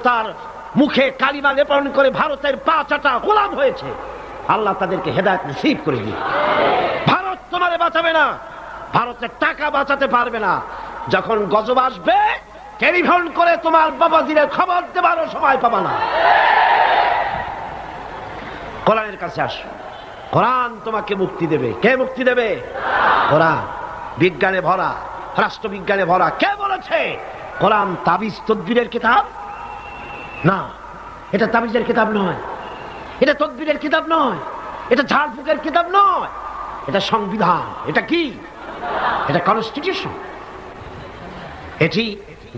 তার মুখে কালিমা লেপন করে ভারতের 5টা গোলাম হয়েছে। আল্লাহ তাদেরকে হেদায়েত নসিব করে দিন। ভারত তোমারে বাঁচাবে না, ভারতের টাকা বাঁচাতে পারবে না। যখন গজব আসবে টেলিফোন করে তোমার বাবাজিরে খবর দেবারও সময় পাবা না। কোরআনের কাছে আসো, কোরআন তোমাকে মুক্তি দেবে। কে মুক্তি দেবে? কোরআন। বিজ্ঞানে ভরা, রাষ্ট্রবিজ্ঞানে ভরা। কে বলেছে কোরআন তাবিজ তদবিরের কিতাব? না, এটা তাবিজের কিতাব নয়, এটা তদবিরের কিতাব নয়, এটা ঝাড়ফুঁকের কিতাব নয়, এটা সংবিধান। এটা কি? এটা কনস্টিটিউশন। এটি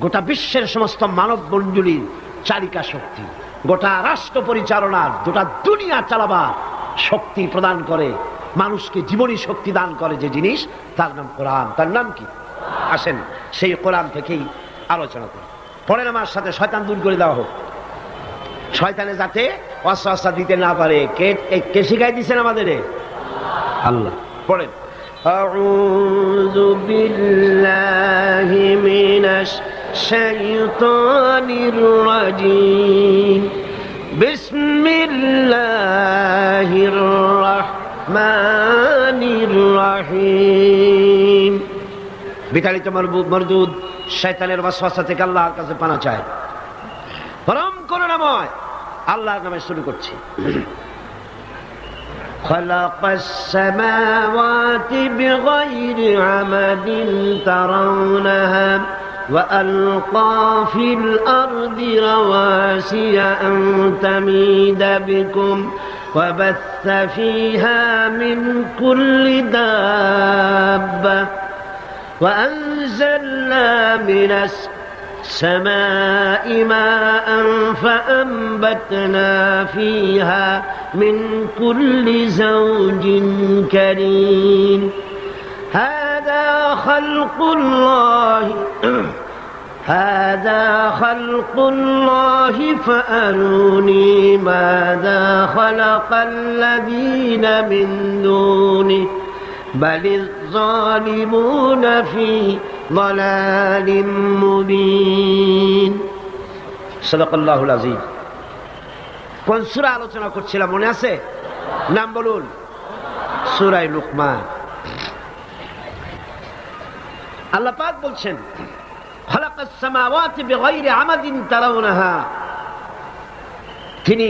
গোটা বিশ্বের সমস্ত মানব মণ্ডলীর চালিকা শক্তি, গোটা রাষ্ট্র পরিচালনার, গোটা দুনিয়া চালাবার শক্তি প্রদান করে, মানুষকে জীবনী শক্তি দান করে যে জিনিস, তার নাম কোরআন। তার নাম কি? আসেন সেই কোরআন থেকেই আলোচনা করি। পড়েন আমার সাথে, শয়তান দূর করে দেওয়া হোক। শয়তানে যাতে ওয়াসওয়াসা দিতে না পারে। কে শিখাই দিয়েছেন আমাদের? আল্লাহ। পড়েন। আউযু বিল্লাহি মিনাশ শাইতানির রাজীম। বিসমিল্লাহির রাহমানির রাহিম। বিতাড়িত মরদুদ শয়তানের ওয়াসওয়াসা থেকে আল্লাহর কাছে পানা চায়। পরম করুণাময় আল্লাহর নামে শুরু করছি। খালাকাস সামাওয়াতি বিগাইরি আমাদিন তারাউনাহা ওয়া আলকা ফিল আরদি রাওয়াসিয়া আন তামিদা বিকুম ওয়া বাথা ফীহা মিন কুল্লি দাব্বা ওয়া আনজালনা মিনাস السماء ماء فأنبتنا فيها من كل زوج كريم هذا خلق الله فأروني ماذا خلق الذين من دونه بل الظالمون في ضلال مبين صدق الله العظيم। কোন সূরা আলোচনা করছিলাম মনে আছে? নাম বলুন। সূরা লুকমান। আল্লাহ পাক বলছেন খালাকাস সামাওয়াতি বিগাইরি আমাদিন তারাউনাহা। তিনি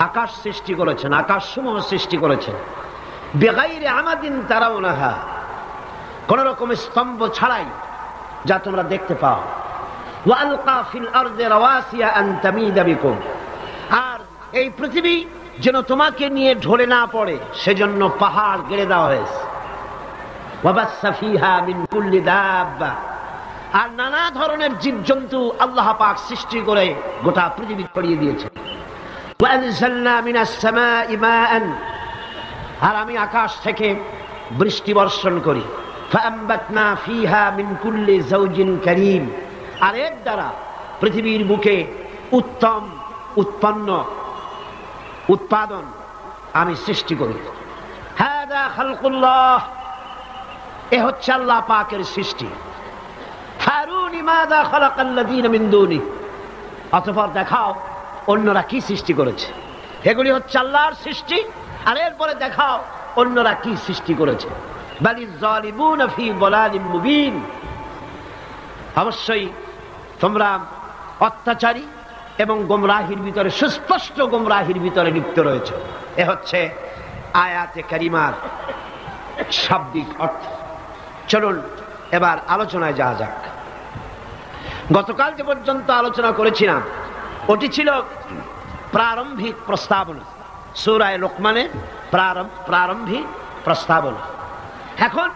আকাশ সৃষ্টি করেছেন, আকাশসমূহ সৃষ্টি করেছেন। বিগাইরি আমাদিন তারাউনাহা, কোন রকম স্তম্ভ ছাড়াই, যা তোমরা দেখতে পাও। ওয়া আলকা ফিল আরদি রাওয়াসিয়া আন তামিদা বিকুম, আর এই পৃথিবী যেন তোমাকে নিয়ে ঢলে না পড়ে সেজন্য পাহাড় গেড়ে দেওয়া হয়েছে। ওয়া বাসসা ফীহা মিন কুল্লি দাব্বা, আর নানা ধরনের জীবজন্তু আল্লাহ পাক সৃষ্টি করে গোটা পৃথিবী ছড়িয়ে দিয়েছেন। ওয়া আনজালনা মিনাস সামাই মাআন, আর আমি আকাশ থেকে বৃষ্টি বর্ষণ করি। ফাআমবাতনা ফীহা মিন কুল্লি যাওজিন কারীম, আর এর দ্বারা পৃথিবীর বুকে উত্তম উৎপাদন আমি সৃষ্টি করি। হাযা খালকুল্লাহ, এ হচ্ছে আল্লাহ পাকের সৃষ্টি। ফারুনি মাযা খালাকাল্লাযীনা মিন দুনি, অতঃপর দেখাও অন্যরা কি সৃষ্টি করেছে। এগুলি হচ্ছে আল্লাহর সৃষ্টি, আর এরপরে দেখাও অন্যরা কি সৃষ্টি করেছে। বালিজ যালিমুনা ফি যালালিম মুবিন, অবশ্যই তোমরা অত্যাচারী এবং গোমরাহির ভিতরে, সুস্পষ্ট গোমরাহির ভিতরে লিপ্ত রয়েছে। এ হচ্ছে আয়াতে কারিমার শাব্দিক অর্থ। চলুন এবার আলোচনায় যাওয়া যাক। গতকাল যে পর্যন্ত আলোচনা করেছিলাম ওটি ছিল প্রারম্ভিক প্রস্তাবনা, সূরা লুকমানের প্রারম্ভিক প্রস্তাবনা। এখন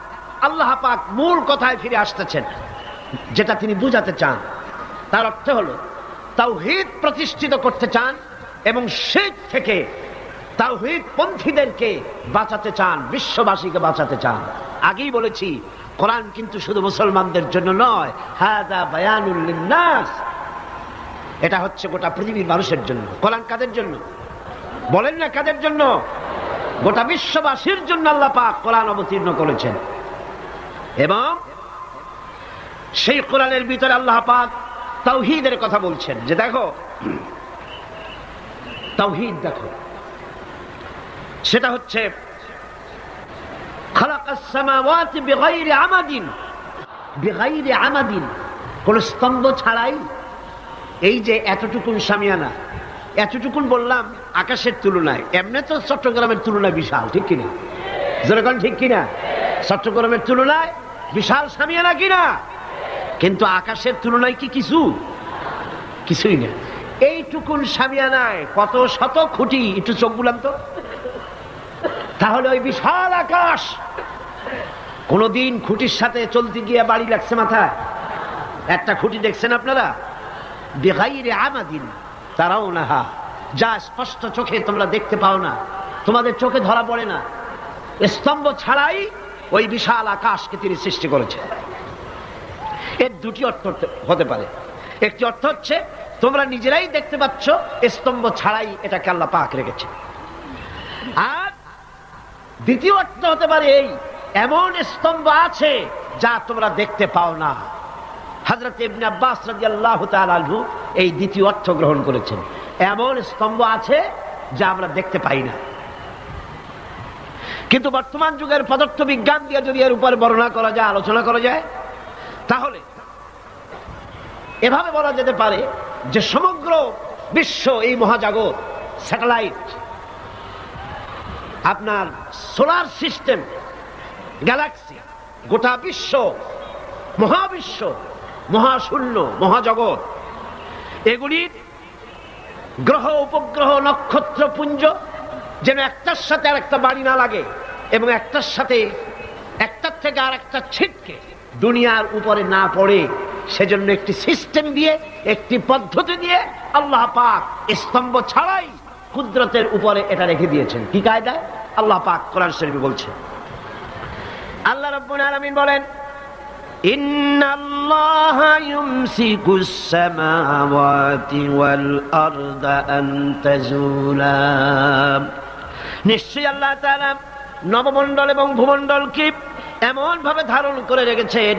আল্লাহ পাক মূল কথায় ফিরে আসতেছেন, যেটা তিনি বুঝাতে চান। তার অর্থ হলো তাওহীদ প্রতিষ্ঠিত করতে চান এবং শিরক থেকে তাওহীদ পন্থীদেরকে বাঁচাতে চান, বিশ্ববাসীকে বাঁচাতে চান। আগেই বলেছি কোরআন কিন্তু শুধু মুসলমানদের জন্য নয়, হাযা বায়ানুল লিন্নাস, এটা হচ্ছে গোটা পৃথিবীর মানুষের জন্য। কোরআন কাদের জন্য বলেন না? কাদের জন্য? গোটা বিশ্ববাসীর জন্য আল্লাহ পাক কোরআন অবতীর্ণ করেছেন। এবং সেই কোরআনের ভিতরে আল্লাহ পাক তাওহীদের কথা বলছেন, যে দেখো তাওহীদ দেখো, সেটা হচ্ছে খালাকাস সামাওয়াতি বিগাইরি আমাদিন, বিগাইরি আমাদিন, কোন স্তম্ভ ছাড়াই। এই যে এতটুকুন শামিয়ানা, এতটুকুন বললাম আকাশের তুলনায়, এমনি তো চট্টগ্রামের তুলনায় বিশাল, ঠিক কিনা? যেরকম ঠিক কিনা? চট্টগ্রামের তুলনায় বিশাল শামিয়ানা কিনা? কিন্তু আকাশের তুলনায় কি কিছু? কিছুই না। এইটুকুন শামিয়ানায় কত শত খুঁটি, একটু চোখ বুলাম তো। তাহলে ওই বিশাল আকাশ কোনদিন খুঁটির সাথে চলতে গিয়ে বাড়ি লাগছে মাথায়? একটা খুঁটি দেখছেন আপনারা? বিগাইরি আমাদিন তারাউনাহা, যা স্পষ্ট চোখে তোমরা দেখতে পাও না, তোমাদের চোখে ধরা পড়ে না, স্তম্ভ ছাড়াই ওই বিশাল আকাশকে তিনি সৃষ্টি করেছেন। এর দুটি অর্থ হতে পারে। একটি অর্থ হচ্ছে তোমরা নিজেরাই দেখতে পাচ্ছ, স্তম্ভ ছাড়াই এটাকে আল্লাহ পাক রেখেছে। আর দ্বিতীয় অর্থ হতে পারে এই, এমন স্তম্ভ আছে যা তোমরা দেখতে পাও না। হযরত ইবনে আব্বাস রাদিয়াল্লাহু তাআলা আনহু এই দ্বিতীয় অর্থ গ্রহণ করেছেন, এমন স্তম্ভ আছে যা আমরা দেখতে পাই না। কিন্তু বর্তমান যুগের পদার্থ বিজ্ঞান দিয়ে যদি এর উপর বর্ণনা করা যায়, আলোচনা করা যায়, তাহলে এভাবে বলা যেতে পারে যে সমগ্র বিশ্ব, এই মহাজাগত, স্যাটেলাইট, আপনার সোলার সিস্টেম, গ্যালাক্সি, গোটা বিশ্ব, মহাবিশ্ব, মহাশূন্য, মহাজগৎ, এগুলির গ্রহ, উপগ্রহ, নক্ষত্র পুঞ্জ যেন একটার সাথে আর একটা বাড়ি না লাগে, এবং একটার সাথে, একটার থেকে আর একটা ছিটকে দুনিয়ার উপরে না পড়ে, সেজন্য একটি সিস্টেম দিয়ে, একটি পদ্ধতি দিয়ে আল্লাহ পাক স্তম্ভ ছাড়াই কুদরতের উপরে এটা রেখে দিয়েছেন। কি কায়দায়? আল্লাহ পাক কোরআন শরীফে বলছেন। আল্লাহ রাব্বুল আলামিন বলেন, ইন্নাল্লাহা ইউমসিকুস সামাওয়াতি ওয়াল আরদা আন তাজুলা, নিশ্চয়ই আল্লাহ তাআলা নবমণ্ডল এবং ভূমণ্ডলকে এমন ভাবে ধারণ করে রেখেছেন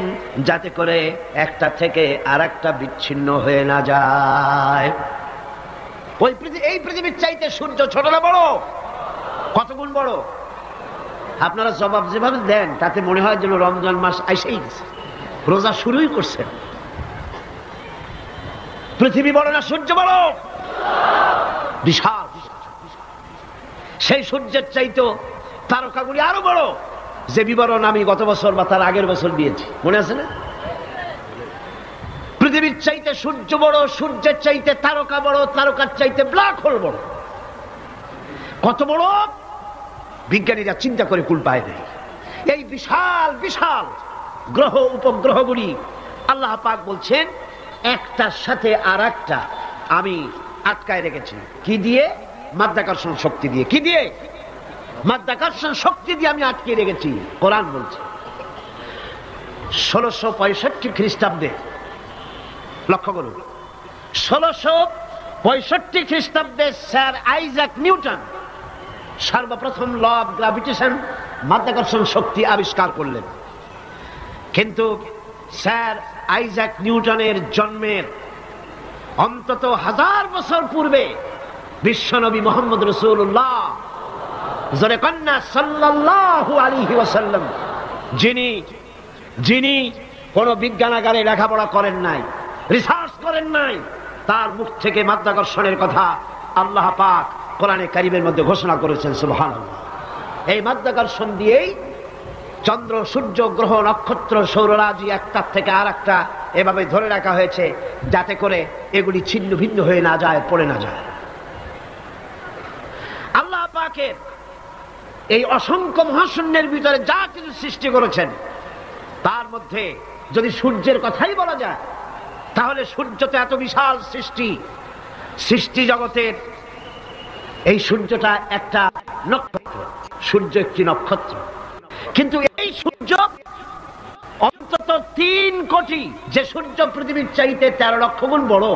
যাতে করে একটা থেকে আরেকটা বিচ্ছিন্ন হয়ে না যায়। এই পৃথিবীর চাইতে সূর্য ছোট না বড়? কত গুণ বড়? আপনারা জবাব যেভাবে দেন তাতে মনে হয় যেন রমজান মাস আইসেই গেছে, রোজা শুরুই করছেন। পৃথিবী বড় না সূর্য বড়? বিশাল। সেই সূর্যের চাইতে তারকাগুলি আরো বড়, যে বিবরণ আমি গত বছর বা তার আগের বছর দিয়েছি, মনে আছে না? পৃথিবীর চাইতে সূর্য বড়, সূর্যের চাইতে তারকা বড়, তারকার চাইতে ব্ল্যাক হোল বড়। কত বড় বিজ্ঞানীরা চিন্তা করে কুল পায় নাই। এই বিশাল বিশাল গ্রহ, উপগ্রহগুলি আল্লাহ পাক বলছেন একটার সাথে আর একটা আমি আটকায় রেখেছি। কি দিয়ে? মাধ্যাকর্ষণ শক্তি দিয়ে। কি দিয়ে? মাধ্যাকর্ষণ শক্তি দিয়ে আমি আটকে রেখেছি। কোরআন বলছে 1665 খ্রিস্টাব্দে, লক্ষ্য করুন, 1665 খ্রিস্টাব্দে স্যার আইজাক নিউটন সর্বপ্রথম ল অফ গ্র্যাভিটেশন, মাধ্যাকর্ষণ শক্তি আবিষ্কার করলেন। কিন্তু স্যার আইজাক নিউটনের জন্মের অন্তত 1000 বছর পূর্বে বিশ্বনবী মুহাম্মদ রাসূলুল্লাহ জোরে কন্যা সাল্লাল্লাহু আলাইহি ওয়াসাল্লাম, যিনি কোন বিজ্ঞানাগারে লেখাপড়া করেন নাই, রিসার্চ করেন নাই, তার মুখ থেকে মাধ্যাকর্ষণের কথা আল্লাহ পাক কোরআনে কারীমের মধ্যে ঘোষণা করেছেন। সুবহানাল্লাহ। এই মাধ্যাকর্ষণ দিয়েই চন্দ্র, সূর্য, গ্রহ, নক্ষত্র, সৌররাজি একটার থেকে আর একটা এভাবে ধরে রাখা হয়েছে যাতে করে এগুলি ছিন্ন ভিন্ন হয়ে না যায়, পড়ে না যায়। আল্লাহ পাকের এই অসংখ্য মহাশূন্যের ভিতরে যা কিছু সৃষ্টি করেছেন, তার মধ্যে যদি সূর্যের কথাই বলা যায়, তাহলে সূর্য তো এত বিশাল সৃষ্টি জগতের। এই সূর্যটা একটা নক্ষত্র, সূর্য একটি নক্ষত্র, কিন্তু এই সূর্য অন্তত 3 কোটি, যে সূর্য পৃথিবীর চাইতে 13 লক্ষ গুণ বড়,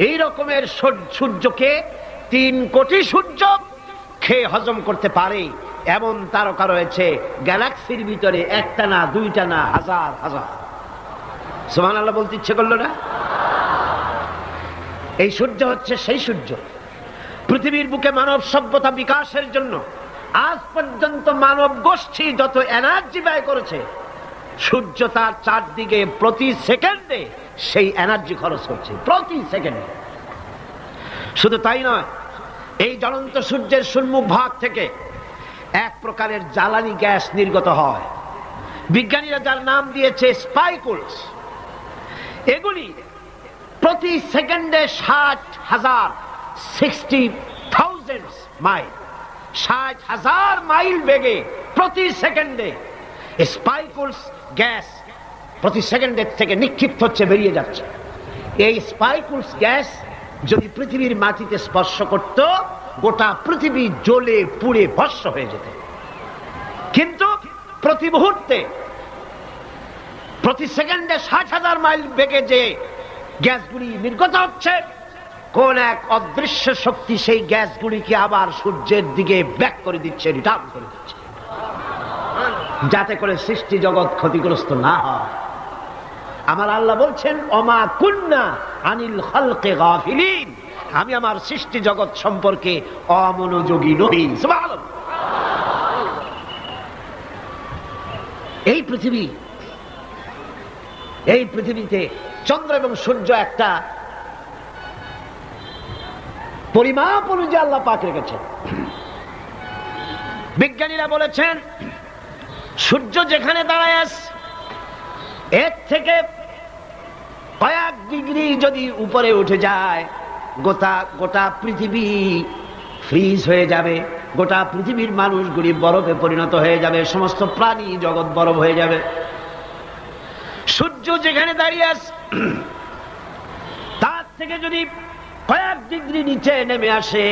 এই রকমের সূর্যকে 3 কোটি সূর্য খেয়ে হজম করতে পারে এমন তারকা রয়েছে গ্যালাক্সির ভিতরে, একটা না, দুইটা না, হাজার হাজার। সুবহানাল্লাহ বলতে ইচ্ছে করলো না? এই সূর্য হচ্ছে সেই সূর্য। পৃথিবীর বুকে মানব সভ্যতা বিকাশের জন্য আজ পর্যন্ত মানব গোষ্ঠী যত এনার্জি ব্যয় করেছে, সূর্য তার চারদিকে প্রতি সেকেন্ডে সেই এনার্জি খরচ করছে, প্রতি সেকেন্ডে। শুধু তাই নয়, এই জ্বলন্ত সূর্যের সম্মুখ ভাগ থেকে এক প্রকারের জ্বালানি গ্যাস নির্গত হয়, বিজ্ঞানীরা যার নাম দিয়েছে স্পাইকুলস। এগুলি প্রতি সেকেন্ডে 60,000 মাইল, 60,000 মাইল বেগে প্রতি সেকেন্ডে স্পাইকুলস গ্যাস প্রতি সেকেন্ডের থেকে নিক্ষিপ্ত হচ্ছে, বেরিয়ে যাচ্ছে। এই স্পাইকুলস গ্যাস যদি পৃথিবীর মাটিতে স্পর্শ করত, গোটা পৃথিবী জ্বলে পুড়ে ভস্ম হয়ে যেত। কিন্তু প্রতি মুহূর্তে প্রতি সেকেন্ডে 60,000 মাইল বেগে যে গ্যাসগুলি নির্গত হচ্ছে, কোন এক অদৃশ্য শক্তি সেই গ্যাসগুলিকে আবার সূর্যের দিকে ব্যাক করে দিচ্ছে, রিটার্ন করে দিচ্ছে, যাতে করে সৃষ্টি জগৎ ক্ষতিগ্রস্ত না হয়। আমার আল্লাহ বলছেন, ওমা কুন্না আনিল খালকি গাফিলিন, আমি আমার সৃষ্টি জগৎ সম্পর্কে অমনোযোগী নই। সুবহানাল্লাহ। এই পৃথিবীতে চন্দ্র এবং সূর্য একটা পরিমাপ অনুযায়ী আল্লাহ পাক রেখেছেন। বিজ্ঞানীরা বলেছেন, সূর্য যেখানে দাঁড়ায় আছে, এর থেকে কয়েক ডিগ্রি যদি উপরে উঠে যায়, গোটা পৃথিবী ফ্রিজ হয়ে যাবে, গোটা পৃথিবীর মানুষগুলি বরফে পরিণত হয়ে যাবে, সমস্ত প্রাণী জগৎ বরফ হয়ে যাবে। সূর্য যেখানে দাঁড়িয়ে আছে, তার থেকে যদি কয়েক ডিগ্রি নিচে নেমে আসে,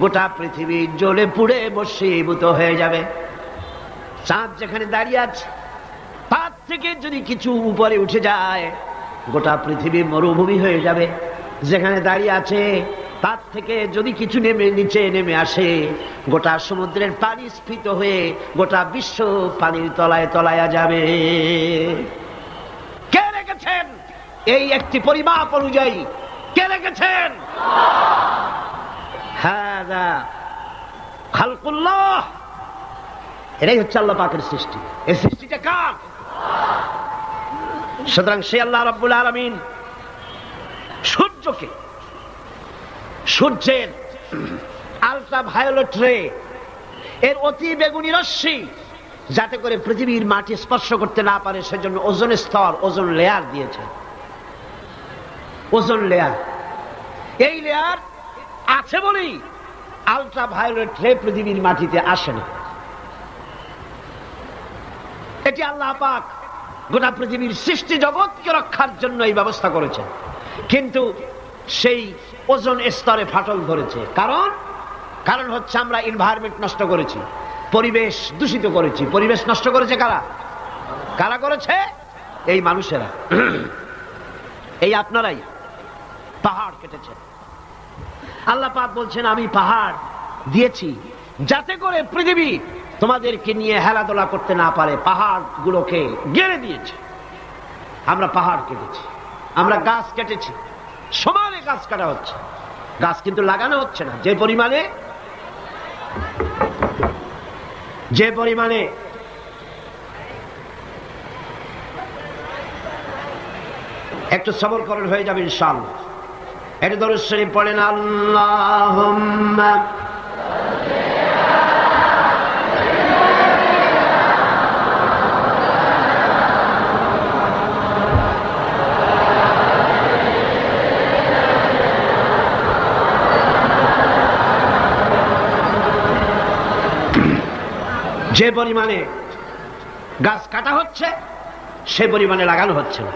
গোটা পৃথিবী জ্বলে পুড়ে ভস্মীভূত হয়ে যাবে। চাঁদ যেখানে দাঁড়িয়ে আছে, তার থেকে যদি কিছু উপরে উঠে যায়, গোটা পৃথিবী মরুভূমি হয়ে যাবে। যেখানে দাঁড়িয়ে আছে, তার থেকে যদি কিছু নিচে নেমে আসে, গোটা সমুদ্রের পানি স্ফীত হয়ে গোটা বিশ্ব পানির তলায় তলায়া যাবে। কে রেখেছেন এই একটি পরিমাপ অনুযায়ী? কে রেখেছেন? হাযা খালকুল্লাহ। এটাই হচ্ছে আল্লাহ পাকের সৃষ্টি। এই সৃষ্টিটা কার? সুতরাং সে আল্লাহ রাব্বুল আলামিন সূর্যকে, সূর্যের আলট্রা ভায়োলেট রে, এর অতি বেগুনি রশ্মি, যাতে করে পৃথিবীর মাটি স্পর্শ করতে না পারে, সেজন্য ওজোন স্তর, ওজোন লেয়ার দিয়েছে। ওজোন লেয়ার, এই লেয়ার আছে বলেই আলট্রা ভায়োলেট রে পৃথিবীর মাটিতে আসে না। এটি আল্লাহ পাক গোটা পৃথিবীর সৃষ্টি জগৎকে রক্ষার জন্য এই ব্যবস্থা করেছেন। কিন্তু সেই ওজোন স্তরে ফাটল ধরেছে। কারণ হচ্ছে আমরা এনভায়রনমেন্ট নষ্ট করেছি, পরিবেশ দূষিত করেছি। পরিবেশ নষ্ট করেছে কারা? কারা করেছে? এই মানুষেরা, এই আপনারাই পাহাড় কেটেছে। আল্লাহ পাক বলছেন, আমি পাহাড় দিয়েছি যাতে করে পৃথিবী তোমাদেরকে নিয়ে হেলাদোলা করতে না পারে। পাহাড় গুলোকে গেড়ে দিয়েছে। আমরা পাহাড় কেটেছি, আমরা গাছ কেটেছি, সমানে গাছ কাটা হচ্ছে, গাছ কিন্তু লাগানো হচ্ছে না। যে পরিমাণে একটু সবর করেন, হয়ে যাবে ইনশাআল্লাহ। এটা দরুদ শরীফ পড়েন, আল্লাহুম্মা যে পরিমাণে গাছ কাটা হচ্ছে, সে পরিমাণে লাগানো হচ্ছে না।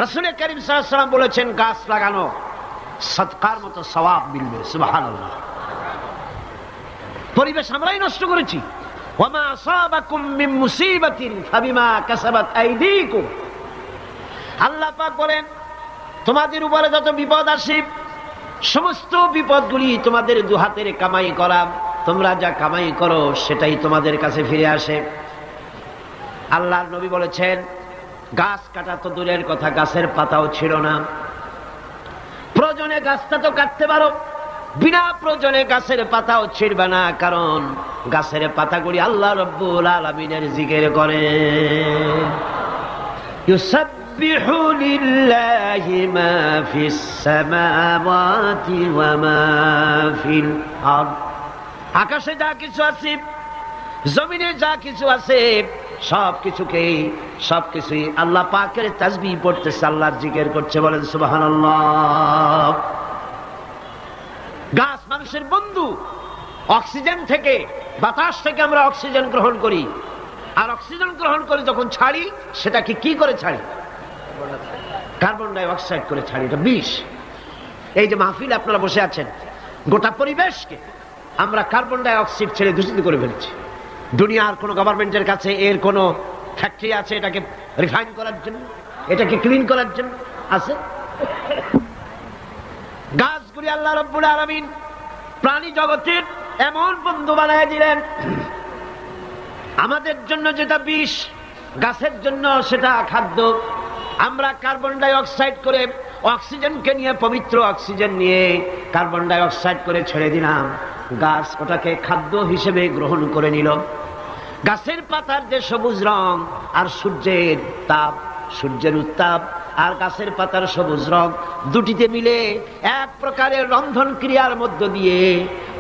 রাসূল কারীম সাল্লাল্লাহু আলাইহি ওয়াসাল্লাম বলেছেন, গাছ লাগানো সদকার মতো সওয়াব মিলবে। সুবহানাল্লাহ। পরিবেশ আমরাই নষ্ট করেছি। ওয়ামা আসাবাকুম মিন মুসিবাতিন ফাবিমা কাসাবাত আইদিকুম। আল্লাহ পাক বলেন, তোমাদের উপরে যত বিপদ আসে, সমস্ত বিপদগুলি তোমাদের দুহাতের কামাই করা। তোমরা যা কামাই করো সেটাই তোমাদের কাছে ফিরে আসে। আল্লাহর নবী বলেছেন, গাছ কাটা তো দূরের কথা, গাছের পাতাও ছিল না। প্রয়োজনে গাছটা তো কাটতে পারো, বিনা প্রয়োজনে গাছের পাতাও ছিঁড়বে না, কারণ গাছের পাতাগুলি আল্লাহ রব্বুল আলামিনের জিকির করে। ইউসাব্বিহু লিল্লাহি মা ফিস সামাওয়াতি ওয়া মা ফিল আরদ। আকাশে যা কিছু আছে, জমিনে যা কিছু আছে, সবকিছুই আল্লাহ পাকের তাসবিহ পড়তেছে, আল্লাহর জিকির করছে। বলেন সুবহানাল্লাহ। গাছ মানুষের বন্ধু। অক্সিজেন থেকে, বাতাস থেকে আমরা অক্সিজেন গ্রহণ করি, আর অক্সিজেন গ্রহণ করে যখন ছাড়ি, সেটাকে কি করে ছাড়ি? কার্বন ডাই অক্সাইড করে ছাড়ি। এটা বিষ। এই যে মাহফিল আপনারা বসে আছেন, গোটা পরিবেশকে আমরা কার্বন ডাই অক্সাইড ছেড়ে দূষিত করে ফেলেছি। দুনিয়ার কোন গভর্নমেন্টের কাছে এর কোন ফ্যাক্টরি আছে এটাকে রিফাইন করার জন্য, এটাকে ক্লিন করার জন্য? আছে? গাছগুলি আল্লাহ রাব্বুল আলামিন প্রাণী জগতের এমন বন্ধু বানায় দিলেন, আমাদের জন্য যেটা বিষ, গাছের জন্য সেটা খাদ্য। আমরা কার্বন ডাই অক্সাইড করে অক্সিজেনকে নিয়ে, পবিত্র অক্সিজেন নিয়ে কার্বন ডাই অক্সাইড করে ছেড়ে দিলাম, গাছ ওটাকে খাদ্য হিসেবে গ্রহণ করে নিল। গাছের পাতার যে সবুজ রং আর সূর্যের তাপ, সূর্যের উত্তাপ আর গাছের পাতার সবুজ রং দুটিতে মিলে এক প্রকারের রন্ধন ক্রিয়ার মধ্য দিয়ে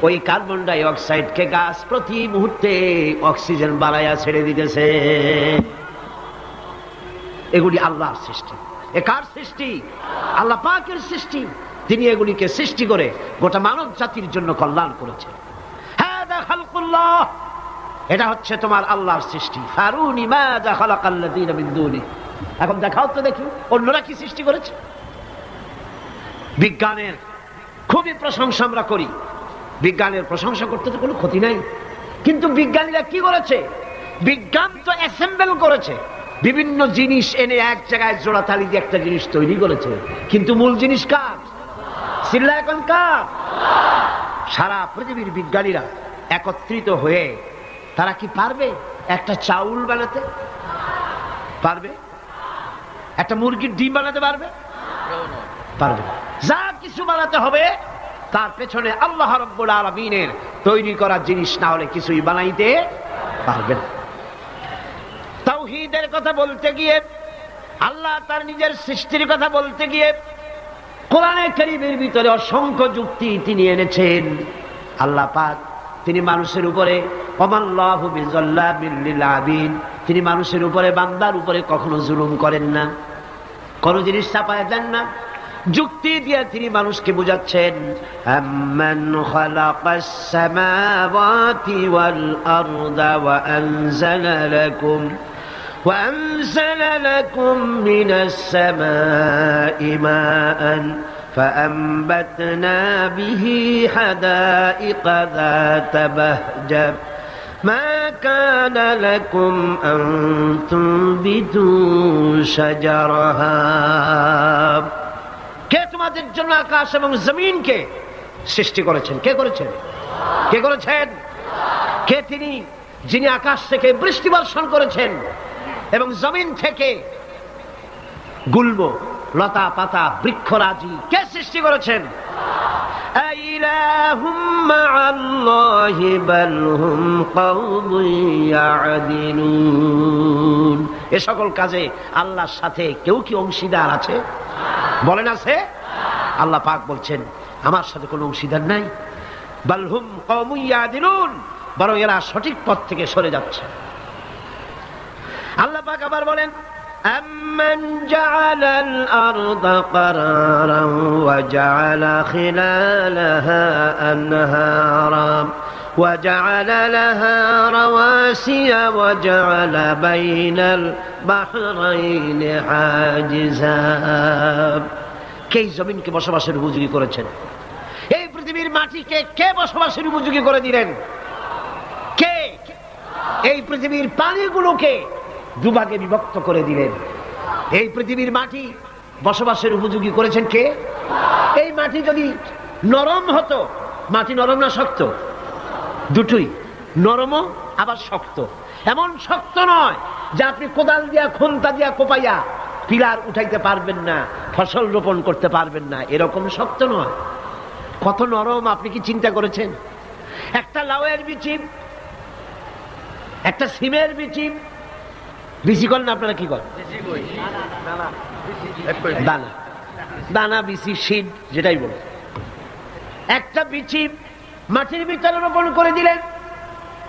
ওই কার্বন ডাই অক্সাইডকে গাছ প্রতি মুহূর্তে অক্সিজেন বাড়াইয়া ছেড়ে দিতেছে। এগুলি আল্লাহর সৃষ্টি। এ কার সৃষ্টি? আল্লাহ পাকের সৃষ্টি। তিনি এগুলিকে সৃষ্টি করে গোটা মানব জাতির জন্য কল্যাণ করেছে। হাদা খালকুল্লাহ, এটা হচ্ছে তোমার আল্লাহর সৃষ্টি। ফারুনি মাযা খালাকাল্লাযীনা মিন দুনি। এখন দেখাও তো দেখি অন্যরা কি সৃষ্টি করেছে। বিজ্ঞানের খুবই প্রশংসা আমরা করি, বিজ্ঞানের প্রশংসা করতে তো কোনো ক্ষতি নাই, কিন্তু বিজ্ঞানীরা কি করেছে? বিজ্ঞান তো অ্যাসেম্বল করেছে, বিভিন্ন জিনিস এনে এক জায়গায় জোড়াতালি দিয়ে একটা জিনিস তৈরি করেছে, কিন্তু মূল জিনিস কার? সিল্লা এখন কার? সারা পৃথিবীর বিজ্ঞানীরা একত্রিত হয়ে তারা কি পারবে একটা চাউল বানাতে? পারবে? একটা মুরগির ডিম বানাতে পারবে? পারবে। যা কিছু বানাতে হবে তার পেছনে আল্লাহ রাব্বুল আলামিনের তৈরি করা জিনিস না হলে কিছুই বানাইতে পারবে না। তাওহীদের কথা বলতে গিয়ে, আল্লাহ তার নিজের সৃষ্টির কথা বলতে গিয়ে কোরআনে কারীমের ভিতরে অসংখ্য যুক্তি তিনি এনেছেন। আল্লাহ পাক তিনি মানুষের উপরে ওয়ামাল্লাহু বিযাল্লামিল লিল আবিদ, তিনি মানুষের উপরে, বান্দার উপরে কখনো জুলুম করেন না, কোন জিনিস চাপায় দেন না। যুক্তি দিয়ে তিনি মানুষকে বুঝাচ্ছেন, আম্মান খালাকাস সামাওয়াতি ওয়াল আরদা ওয়া আনজালা লাকুম মিনাস সামাই মাআন فأنبتنا به حدائق ذات بهجة ما كان لكم أن تنبتوا شجرها। কে তোমাদের জন্য আকাশ এবং জমিনকে সৃষ্টি করেছেন? কে করেছেন? কে করেছেন? কে তিনি যিনি আকাশ থেকে বৃষ্টি বর্ষণ করেছেন এবং জমিন থেকে গুল্ম, লতা পাতা, বৃক্ষরাজি কে সৃষ্টি করেছেন? আইলাহুম মা'আল্লাহি বাল হুম কওমুন ইয়া'দিলুন। এ সকল কাজে আল্লাহর সাথে কেউ কি অংশীদার আছে? বলেন আছে? আল্লাহ পাক বলছেন আমার সাথে কোনো অংশীদার নাই। বাল হুম কওমুন ইয়া'দিলুন, বরং এরা সঠিক পথ থেকে সরে যাচ্ছে। আল্লাহ পাক আবার বলেন, أَمَّنْ جَعَلَ الْأَرْضَ قَرَارًا وَجَعَلَ خِلَالَهَا أَنْهَارًا وَجَعَلَ لَهَا رَوَاسِيَ وَجَعَلَ بَيْنَ الْبَحْرَيْنِ حَاجِزًا। কে জমিনকে বসবাসের উপযোগী করেছেন? এই পৃথিবীর মাটিকে কে বসবাসের উপযোগী করে দিলেন? কে? এই পৃথিবীর পানিগুলোকে দুভাগে বিভক্ত করে দিলেন। এই পৃথিবীর মাটি বসবাসের উপযোগী করেছেন কে? এই মাটি যদি নরম হতো, মাটি নরম না শক্ত? দুটোই, নরমও আবার শক্ত। এমন শক্ত নয় যে আপনি কোদাল দিয়া, খুন্তা দিয়া কোপাইয়া পিলার উঠাইতে পারবেন না, ফসল রোপণ করতে পারবেন না, এরকম শক্ত নয়। কত নরম আপনি কি চিন্তা করেছেন? একটা লাউয়ের বিচি, একটা সিমের বিচি, বিচি করেন আপনারা কি করেন? দানা, দানা বিচি শীত যেটাই বলে, একটা বিচি মাটির ভিতরে রোপণ করে দিলেন।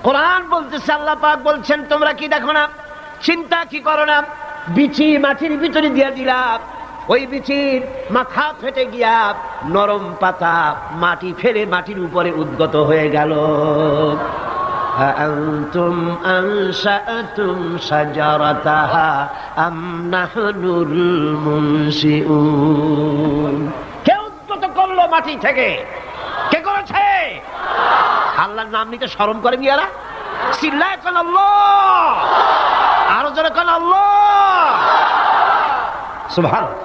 কোরআন বলতেছে, আল্লাহ পাক বলছেন তোমরা কি দেখো না, চিন্তা কি করো না, বিচি মাটির ভিতরে দিয়ে দিলাম, ওই বিচির মাথা ফেটে গিয়া নরম পাতা মাটি ফেলে মাটির উপরে উদ্গত হয়ে গেল। আনতুম আনশাআতুম শাজারাতাহা আম নাহনুল মুনশিউন। কে উদ্গত করলো মাটি থেকে? কে করেছে? আল্লাহর নাম নিতে শরম করে মিয়ারা? চিল্লায় কোন আল্লাহ, আরো জোরে কোন আল্লাহ। সুবহানাল্লাহ।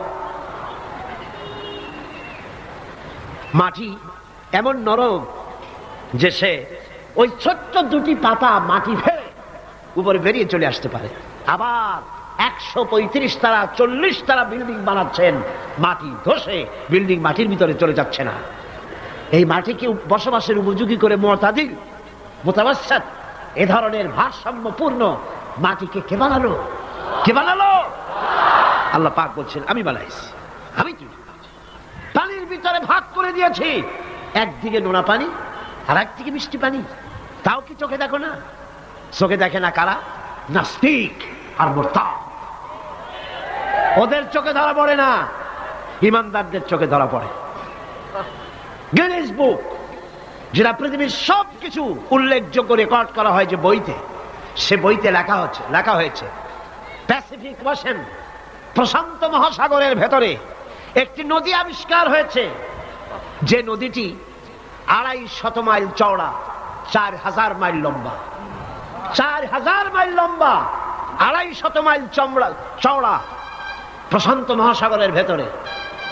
মাটি এমন নরম যে সে ওই ছোট্ট দুটি পাতা মাটি ফেলে উপরে বেরিয়ে চলে আসতে পারে। আবার 135 তারা 40 তারা বিল্ডিং বানাচ্ছেন, মাটি ধসে বিল্ডিং মাটির ভিতরে চলে যাচ্ছে না। এই মাটিকে বসবাসের উপযোগী করে মুতাদিল মুতাওয়াসসিত এ ধরনের ভারসাম্যপূর্ণ মাটিকে কে বানালো? কে বানালো? আল্লাহ পাক বলছেন আমি বানাইছি, আমি কি পানির ভিতরে ভাগ করে দিয়েছি, একদিকে নোনা পানি আর একদিকে মিষ্টি পানি। তাও কি চোখে দেখো না? চোখে দেখে না কারা? নাস্তিক আর মুরতাদ। ওদের চোখে ধরা পড়ে না, ইমানদারদের চোখে ধরা পড়ে। গিনেস বুক, যেটা পৃথিবীর সবকিছু উল্লেখযোগ্য রেকর্ড করা হয় যে বইতে, সে বইতে লেখা হয়েছে প্যাসিফিক ওশেন, প্রশান্ত মহাসাগরের ভেতরে একটি নদী আবিষ্কার হয়েছে, যে নদীটি 250 মাইল চওড়া, 4000 মাইল লম্বা। 4000 মাইল লম্বা, 250 মাইল চওড়া, প্রশান্ত মহাসাগরের ভেতরে।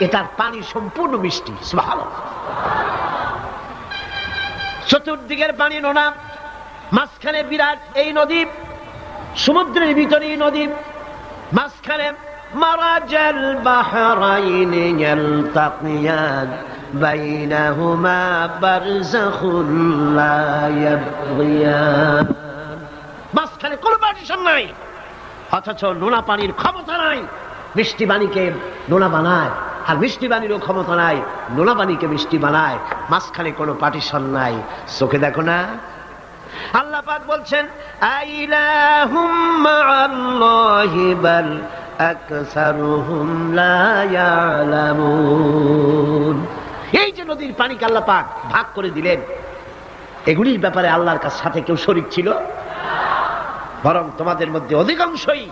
এটার পানি সম্পূর্ণ মিষ্টি। সুবহানাল্লাহ। চতুর্দিকের পানি নোনা, মাঝখানে বিরাট এই নদী, সমুদ্রের ভিতরে নদী, মাঝখানে মারাজাল বাহরাইন ইয়ালতাকিয়ান বাইনাহুমা বারযাখুন লা ইয়াবগিয়ান। মাঝখানে কোনো পার্টিশন নাই, অথচ নোনা পানির ক্ষমতা নাই মিষ্টি পানিকে নোনা বানায়, আর মিষ্টি পানিরও ক্ষমতা নাই নোনা পানিকে মিষ্টি বানায়। মাঝখানে কোনো পার্টিশন নাই। চোখে দেখো না? আল্লাহ পাক বলছেন আইলাহুম মাআল্লাহি বাল আকসারুহুম লা ইয়ালামুন। এই যে নদীর পানিকে আল্লাহ পাক ভাগ করে দিলেন, এগুলির ব্যাপারে আল্লাহর সাথে কেউ শরীক ছিল? বরং তোমাদের মধ্যে অধিকাংশই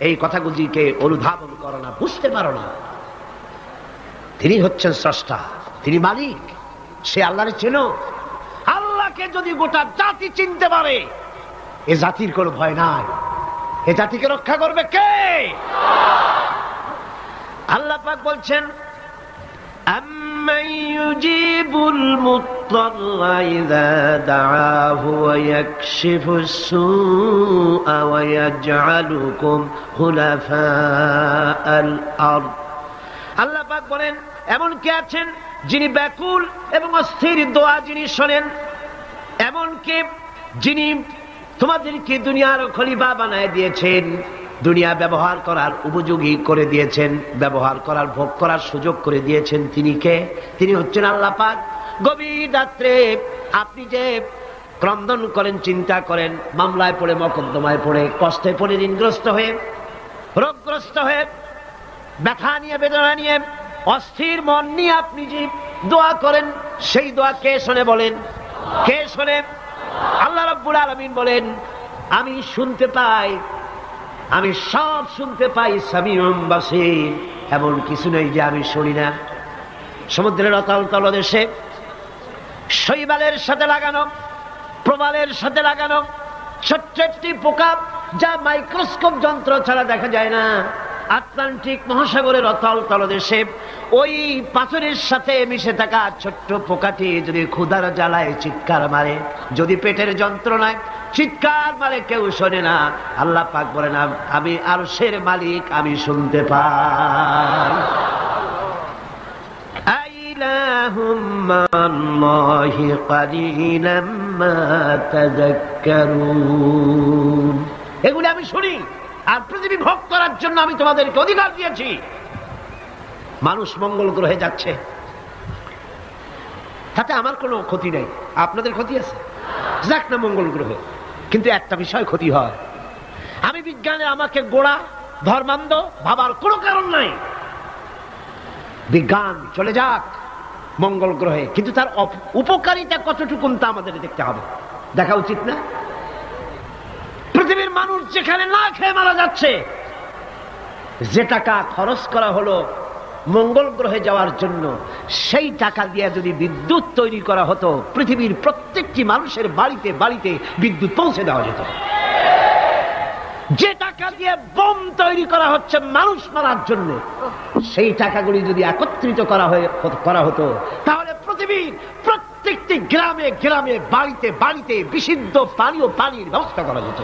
এই কথাগুলিকে অনুধাবন করো না, বুঝতে পারো না। তিনি হচ্ছেন স্রষ্টা, তিনি মালিক, সে আল্লাহরে চেনো। আল্লাহকে যদি গোটা জাতি চিনতে পারে, এ জাতির কোনো ভয় নাই। এ জাতিকে রক্ষা করবে কে? আল্লাহ পাক বলছেন আম্মান ইউজিবুল মুত্তাররা ইযা দাআহু ওয়া ইয়াকশিফুস সুআ ওয়া ইয়াজআলুকুম খুলাফাআল আরদ। আল্লাহ পাক বলেন এমন কে আছেন যিনি ব্যাকুল এবং অস্থির দোয়া যিনি শোনেন, এমন কে যিনি তোমাদেরকে দুনিয়ার খলিফা বানায় দিয়েছেন, দুনিয়া ব্যবহার করার উপযোগী করে দিয়েছেন, ব্যবহার করার ভোগ করার সুযোগ করে দিয়েছেন। তিনি কে? তিনি হচ্ছেন আল্লাহ পাক। গভীর রাত্রে আপনি যে ক্রন্দন করেন, চিন্তা করেন, মামলায় পড়ে, মকদ্দমায় পড়ে, কষ্টে পড়ে, ঋণগ্রস্ত হয়ে, রোগগ্রস্ত হয়ে, ব্যথা নিয়ে, বেদনা নিয়ে, অস্থির মন নিয়ে আপনি যে দোয়া করেন, সেই দোয়া কে শোনে বলেন? কে শোনে? আল্লাহ রাব্বুল আলামিন বলেন আমি শুনতে পাই, আমি সব শুনতে পাই। সামিউম বাসীর, এমন কিছু নেই যে আমি শুনি না। সমুদ্রের অতল তলদেশে শৈবালের সাথে লাগানো, প্রবালের সাথে লাগানো ছোট্ট একটি পোকা, যা মাইক্রোস্কোপ যন্ত্র ছাড়া দেখা যায় না, আটলান্টিক মহাসাগরের অতল তলদেশে ওই পাথরের সাথে মিশে থাকা ছোট্ট পোকাটি যদি ক্ষুধার জ্বালায় চিৎকার মারে, যদি পেটের যন্ত্রণায় চিৎকার মারে, কেউ শোনে না। আল্লাহ পাক বলেন আমি আরশের মালিক, আমি শুনতে পাই। إلههم مع الله قليلا ما تذكرون। এগুলি আমি শুনি, আর পৃথিবী ভোগ করার জন্য আমি তোমাদেরকে অধিকার দিয়েছি। মানুষ মঙ্গল গ্রহে যাচ্ছে, তাতে আমার কোনো ক্ষতি নেই, আপনাদের ক্ষতি আছে, যাক না মঙ্গল গ্রহে। কিন্তু একটা বিষয় ক্ষতি হয়, আমি বিজ্ঞানে আমাকে গোড়া ধর্মান্ধ ভাবার কোনো কারণ নাই। বিজ্ঞান চলে যাক মঙ্গল গ্রহে, কিন্তু তার উপকারিতা কতটুকু তা আমাদের দেখতে হবে, দেখা উচিত না? পৃথিবীর মানুষ যেখানে না খেয়ে মারা যাচ্ছে, যে টাকা খরচ করা হলো মঙ্গল গ্রহে যাওয়ার জন্য, সেই টাকা দিয়ে যদি বিদ্যুৎ তৈরি করা হতো, পৃথিবীর প্রত্যেকটি মানুষের বাড়িতে বাড়িতে বিদ্যুৎ পৌঁছে দেওয়া যেত। যে টাকা দিয়ে বোম তৈরি করা হচ্ছে মানুষ মারার জন্য, সেই টাকাগুলি যদি একত্রিত করা হতো, তাহলে পৃথিবীর প্রত্যেকটি গ্রামে গ্রামে বাড়িতে বাড়িতে বিশুদ্ধ পানি ও পানির ব্যবস্থা করা যেত।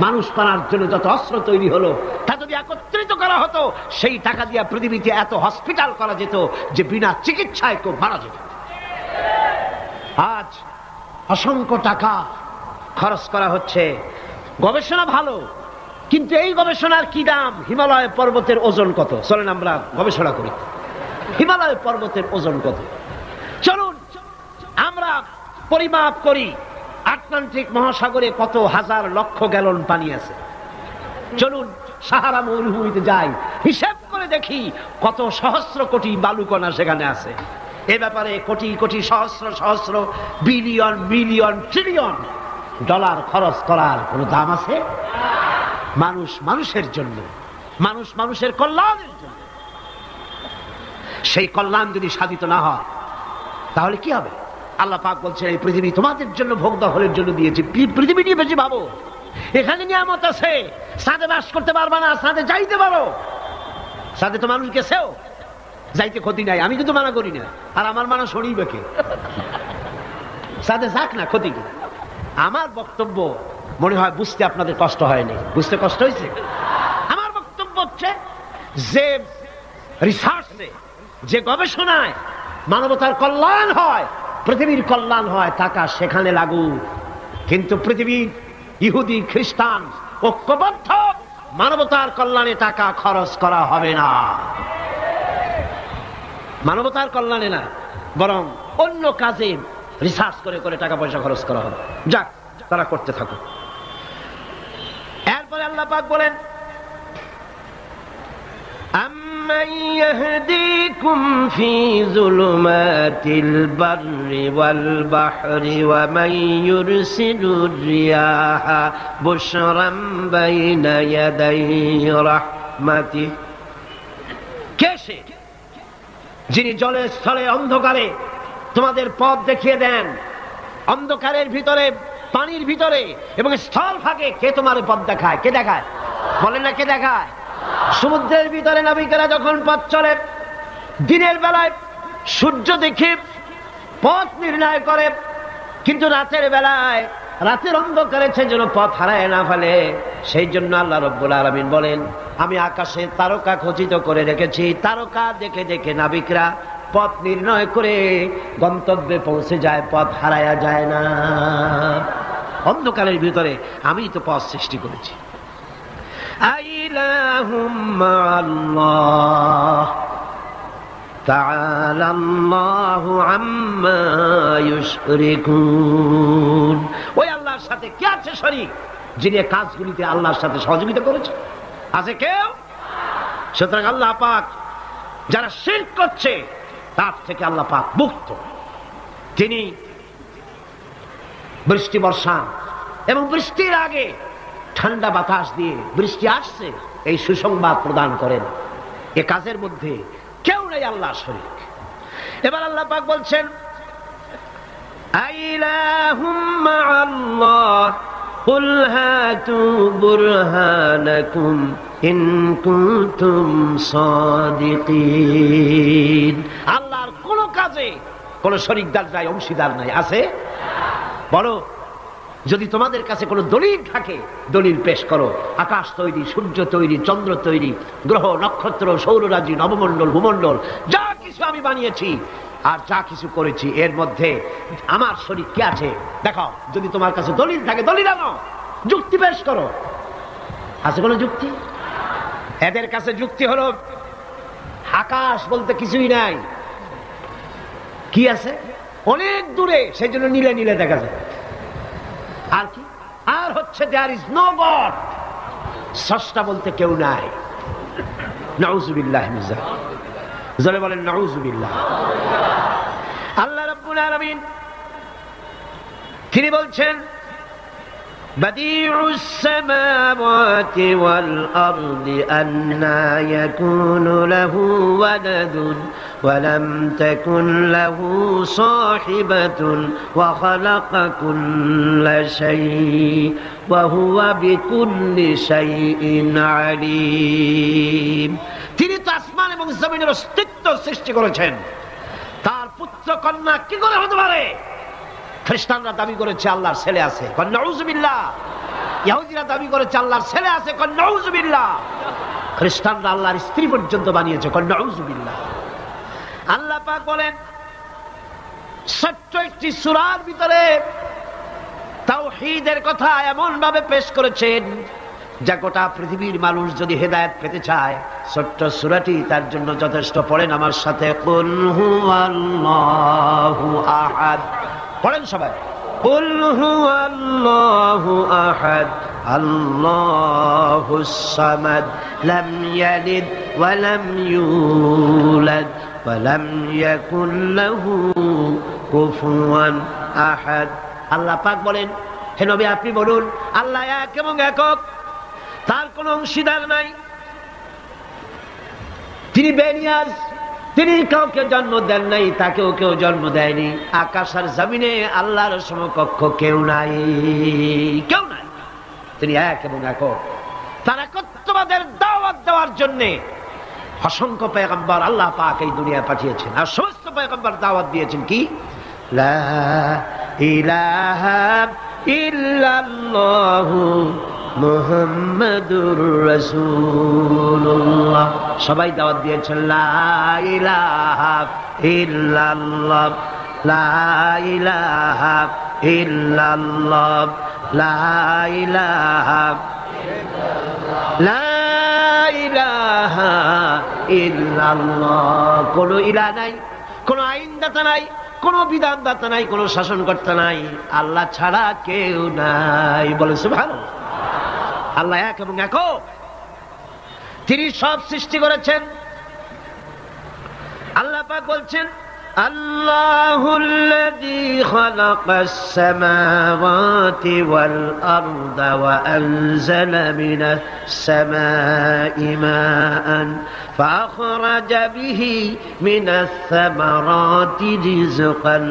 মানুষ মারার জন্য যত অস্ত্র তৈরি হলো, তা যদি একত্রিত করা হতো, সেই টাকা দিয়ে পৃথিবীতে এত হসপিটাল করা যেত যে বিনা চিকিৎসায় কেউ মারা যেত। আজ অসংখ্য টাকা খরচ করা হচ্ছে, গবেষণা ভালো, কিন্তু এই গবেষণার কি দাম? হিমালয় পর্বতের ওজন কত? চলেন আমরা গবেষণা করি, হিমালয় পর্বতের ওজন কত। চলুন আমরা পরিমাপ করি, আটলান্টিক মহাসাগরে কত হাজার লক্ষ গ্যালন পানি আছে। চলুন সাহারা মরুভূমিতে যাই, হিসাব করে দেখি কত সহস্র কোটি বালুকণা সেখানে আছে। এ ব্যাপারে কোটি কোটি সহস্র সহস্র বিলিয়ন মিলিয়ন ট্রিলিয়ন ডলার খরচ করার কোনো দাম আছে? মানুষ মানুষের জন্য, মানুষ মানুষের কল্যাণের জন্য। সেই কল্যাণ যদি সাধিত না হয়, তাহলে কি হবে? আল্লাহ পাক বলছেন, এই পৃথিবী তোমাদের জন্য ভোগ দখলের জন্য দিয়েছি। পৃথিবী নিয়ে বেশি ভাবো, এখানে নিয়ামত আছে, সাথে বাস করতে পারবা না, সাথে যাইতে পারো, সাথে তো মানুষ গেছেও, যাইতে ক্ষতি নাই, আমি কিন্তু মানা করি না, আর আমার মানা শরীবে কে? সাথে যাক না, ক্ষতি কি? আমার বক্তব্য মনে হয় বুঝতে আপনাদের কষ্ট হয়নি, বুঝতে কষ্ট হয়েছে? আমার বক্তব্য হচ্ছে যে রিসার্চে, যে গবেষণায় মানবতার কল্যাণ হয়, পৃথিবীর কল্যাণ হয়, টাকা সেখানে লাগু। কিন্তু পৃথিবীর ইহুদি খ্রিস্টান ঐক্যবদ্ধ, মানবতার কল্যাণে টাকা খরচ করা হবে না, মানবতার কল্যাণে না, বরং অন্য কাজে রিসার্চ করে করে টাকা পয়সা খরচ করা হবে। যাক, তারা করতে থাকুক। এরপরে আল্লাহ পাক বলেন, আম্মান ইয়াহদিকুম ফি যুলুমাতিল বাররি ওয়াল বাহরি ওয়া মান ইউরসিলুর রিয়াহা বুশরাম বাইনা ইয়াদাই রাহমাতি। কে সে যিনি জলে স্থলে অন্ধকারে তোমাদের পথ দেখিয়ে দেন? অন্ধকারের ভিতরে, পানির ভিতরে এবং স্থল ফাঁকে কে তোমার পথ দেখায়? কে দেখায়? বলেন না, কে দেখায়? সমুদ্রের ভিতরে নাবিকেরা যখন পথ চলে, দিনের বেলায় সূর্য দেখে পথ নির্ণয় করে, কিন্তু রাতের বেলায়, রাতের অন্ধকারে সে যেন পথ হারায় না ফেলে, সেই জন্য আল্লাহ রাব্বুল আলামিন বলেন, আমি আকাশে তারকা খচিত করে রেখেছি, তারকা দেখে দেখে নাবিকরা পথ নির্ণয় করে গন্তব্যে পৌঁছে যায়, পথ হারায়া যায় না। অন্ধকারের ভিতরে আমি তো পথ সৃষ্টি করেছি। আইলাহুম মাআল্লাহ তাআলা আল্লাহু আম্মা ইউশরিকুন। ওই আল্লাহর সাথে কে আছে শরীক, যিনি কাজগুলিতে আল্লাহর সাথে সহযোগিতা করেছে? আছে কেউ? সুতরাং আল্লাহ পাক যারা শিরক করছে তার থেকে আল্লাহ পাক মুক্ত। তিনি বৃষ্টি বর্ষান এবং বৃষ্টির আগে ঠান্ডা বাতাস দিয়ে বৃষ্টি আসছে এই সুসংবাদ প্রদান করেন। এ কাজের মধ্যে কেউ নেই আল্লাহ শরীক। এবার আল্লাহ পাক বলছেন, আইলাহুম মাআল্লাহ কুল হাতু বুরহানাকুম ইন কুনতুম সাদিকিন। আল্লাহর কোন কাজে কোন শরীকদার নাই, অংশীদার নাই, আছে? বলো, যদি তোমাদের কাছে কোনো দলিল থাকে, দলিল পেশ করো। আকাশ তৈরি, সূর্য তৈরি, চন্দ্র তৈরি, গ্রহ নক্ষত্র, সৌররাজি, নবমণ্ডল, ভূমণ্ডল, যা কিছু কিছু আমি বানিয়েছি আর যা কিছু করেছি এর মধ্যে আমার শরীক কি আছে দেখো, যদি তোমার কাছে দলিল থাকে দলিল আনো, যুক্তি পেশ করো। আছে কোনো যুক্তি? এদের কাছে যুক্তি হলো আকাশ বলতে কিছুই নাই। কি আছে? অনেক দূরে, সেই জন্য নীলে নীলে দেখা যায়। আর কি? আর হচ্ছে দেয়ার ইজ নো গড, স্রষ্টা বলতে কেউ নাই। নাউযুবিল্লাহ মিন যালিক। জোরে বলেন নাউযুবিল্লাহ। আল্লাহ রাব্বুল আলামিন তিনি বলছেন বাদিউস সামাওয়াতি ওয়াল আরদি আন্না ইয়াকুনু লাহু ওয়ালাদুন ওয়া লাম তাকুন লাহু সাহিবাতুন ওয়া খালাকা কুল্লা শাই ওয়া হুয়া বিকুল্লি শাইইন আলীম। তিনি তো আসমান এবং জমিনের অস্তিত্ব সৃষ্টি করেছেন, তার পুত্র কন্যা কি করে হতে পারে? খ্রিস্টানরা দাবি করেছে আল্লাহর ছেলে আছে, নাউযুবিল্লাহ। ইহুদিরা দাবি করেছে আল্লাহর ছেলে আছে, নাউযুবিল্লাহ। খ্রিস্টানরা আল্লাহর স্ত্রী পর্যন্ত বানিয়েছে, নাউযুবিল্লাহ। আল্লাহ পাক বলেন ছোট্ট একটি সূরার ভিতরে তাওহীদের কথা এমন ভাবে পেশ করেছেন যা গোটা পৃথিবীর মানুষ যদি হেদায়েত পেতে চায় ছোট্ট সূরাটি তার জন্য যথেষ্ট। পড়েন আমার সাথে, কুল হুয়াল্লাহু আহাদ। পড়েন সবাই, কুল হুয়াল্লাহু আহাদ আল্লাহুস সামাদ লাম ইয়ালিদ ওয়া লাম ইউলাদ ওয়া লাম ইয়াকুল লাহু কুফুয়ান আহাদ। আল্লাহ পাক বলেন, হে নবী আপনি বলুন আল্লাহ এক এবং একক, তার কোনো অংশীদার নাই, তিনি বেনিয়াজ, তিনি কাউকে জন্ম দেন নাই, তাকেও কেউ জন্ম দেয়নি। আকাশ আর জমিনে আল্লাহর সমকক্ষ কেউ নাই, কেউ নাই। তিনি এক এবং একক। তার একত্ববাদের দাওয়াত দেওয়ার জন্য অসংখ্য পয়গম্বর আল্লাহ পাক এই দুনিয়ায় পাঠিয়েছেন, আর সমস্ত পয়গম্বর দাওয়াত দিয়েছেন কি লা ইলাহা ইল্লাল্লাহু মুহাম্মাদুর রাসূলুল্লাহ। সবাই দাওয়াত দিয়েছেন লা ইলাহা ইল্লাল্লাহ, লা ইলাহা ইল্লাল্লাহ, লা ইলাহা লা ইলাহা ইল্লাল্লাহ। কোনো ইলাহ নাই, কোনো আইনদাতা নাই, কোনো বিধানদাতা নাই, কোনো শাসনকর্তা নাই, আল্লাহ ছাড়া কেউ নাই। বলে সুবহানাল্লাহ। আল্লাহ এক এবং একক, তিনি সব সৃষ্টি করেছেন। আল্লাহ পাক বলছেন আল্লাহুল্লাযী খালাকাস সামাওয়াতি ওয়াল আরদা ওয়া আনজালা মিনাস সামাই মাআন ফাআখরাজা বিহি মিনাস সামারাতি রিজকান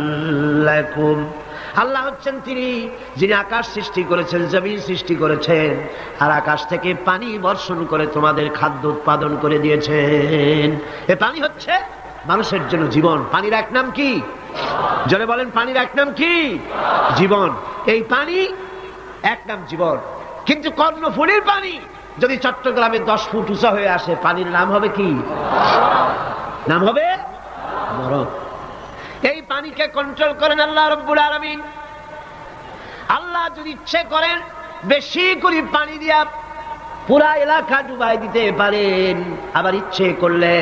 লাকুম। আল্লাহ হচ্ছেন তিনি যিনি আকাশ সৃষ্টি করেছেন, জমিন সৃষ্টি করেছেন, আর আকাশ থেকে পানি বর্ষণ করে তোমাদের খাদ্য উৎপাদন করে দিয়েছেন। এ পানি হচ্ছে মানুষের জন্য জীবন। পানির এক নাম কি? জোরে বলেন, পানির এক নাম কি? জীবন। এই পানি এক নাম জীবন। কিন্তু কর্ণফুলীর পানি যদি চট্টগ্রামে 10 ফুট উঁচা হয়ে আসে, পানির নাম হবে কি? নাম হবে মরণ। এই পানিকে কন্ট্রোল করেন আল্লাহ রাব্বুল আলামিন। আল্লাহ যদি ইচ্ছে করেন বেশি করে পানি দিয়া পুরা এলাকা ডুবাই দিতে পারেন, আবার ইচ্ছে করলে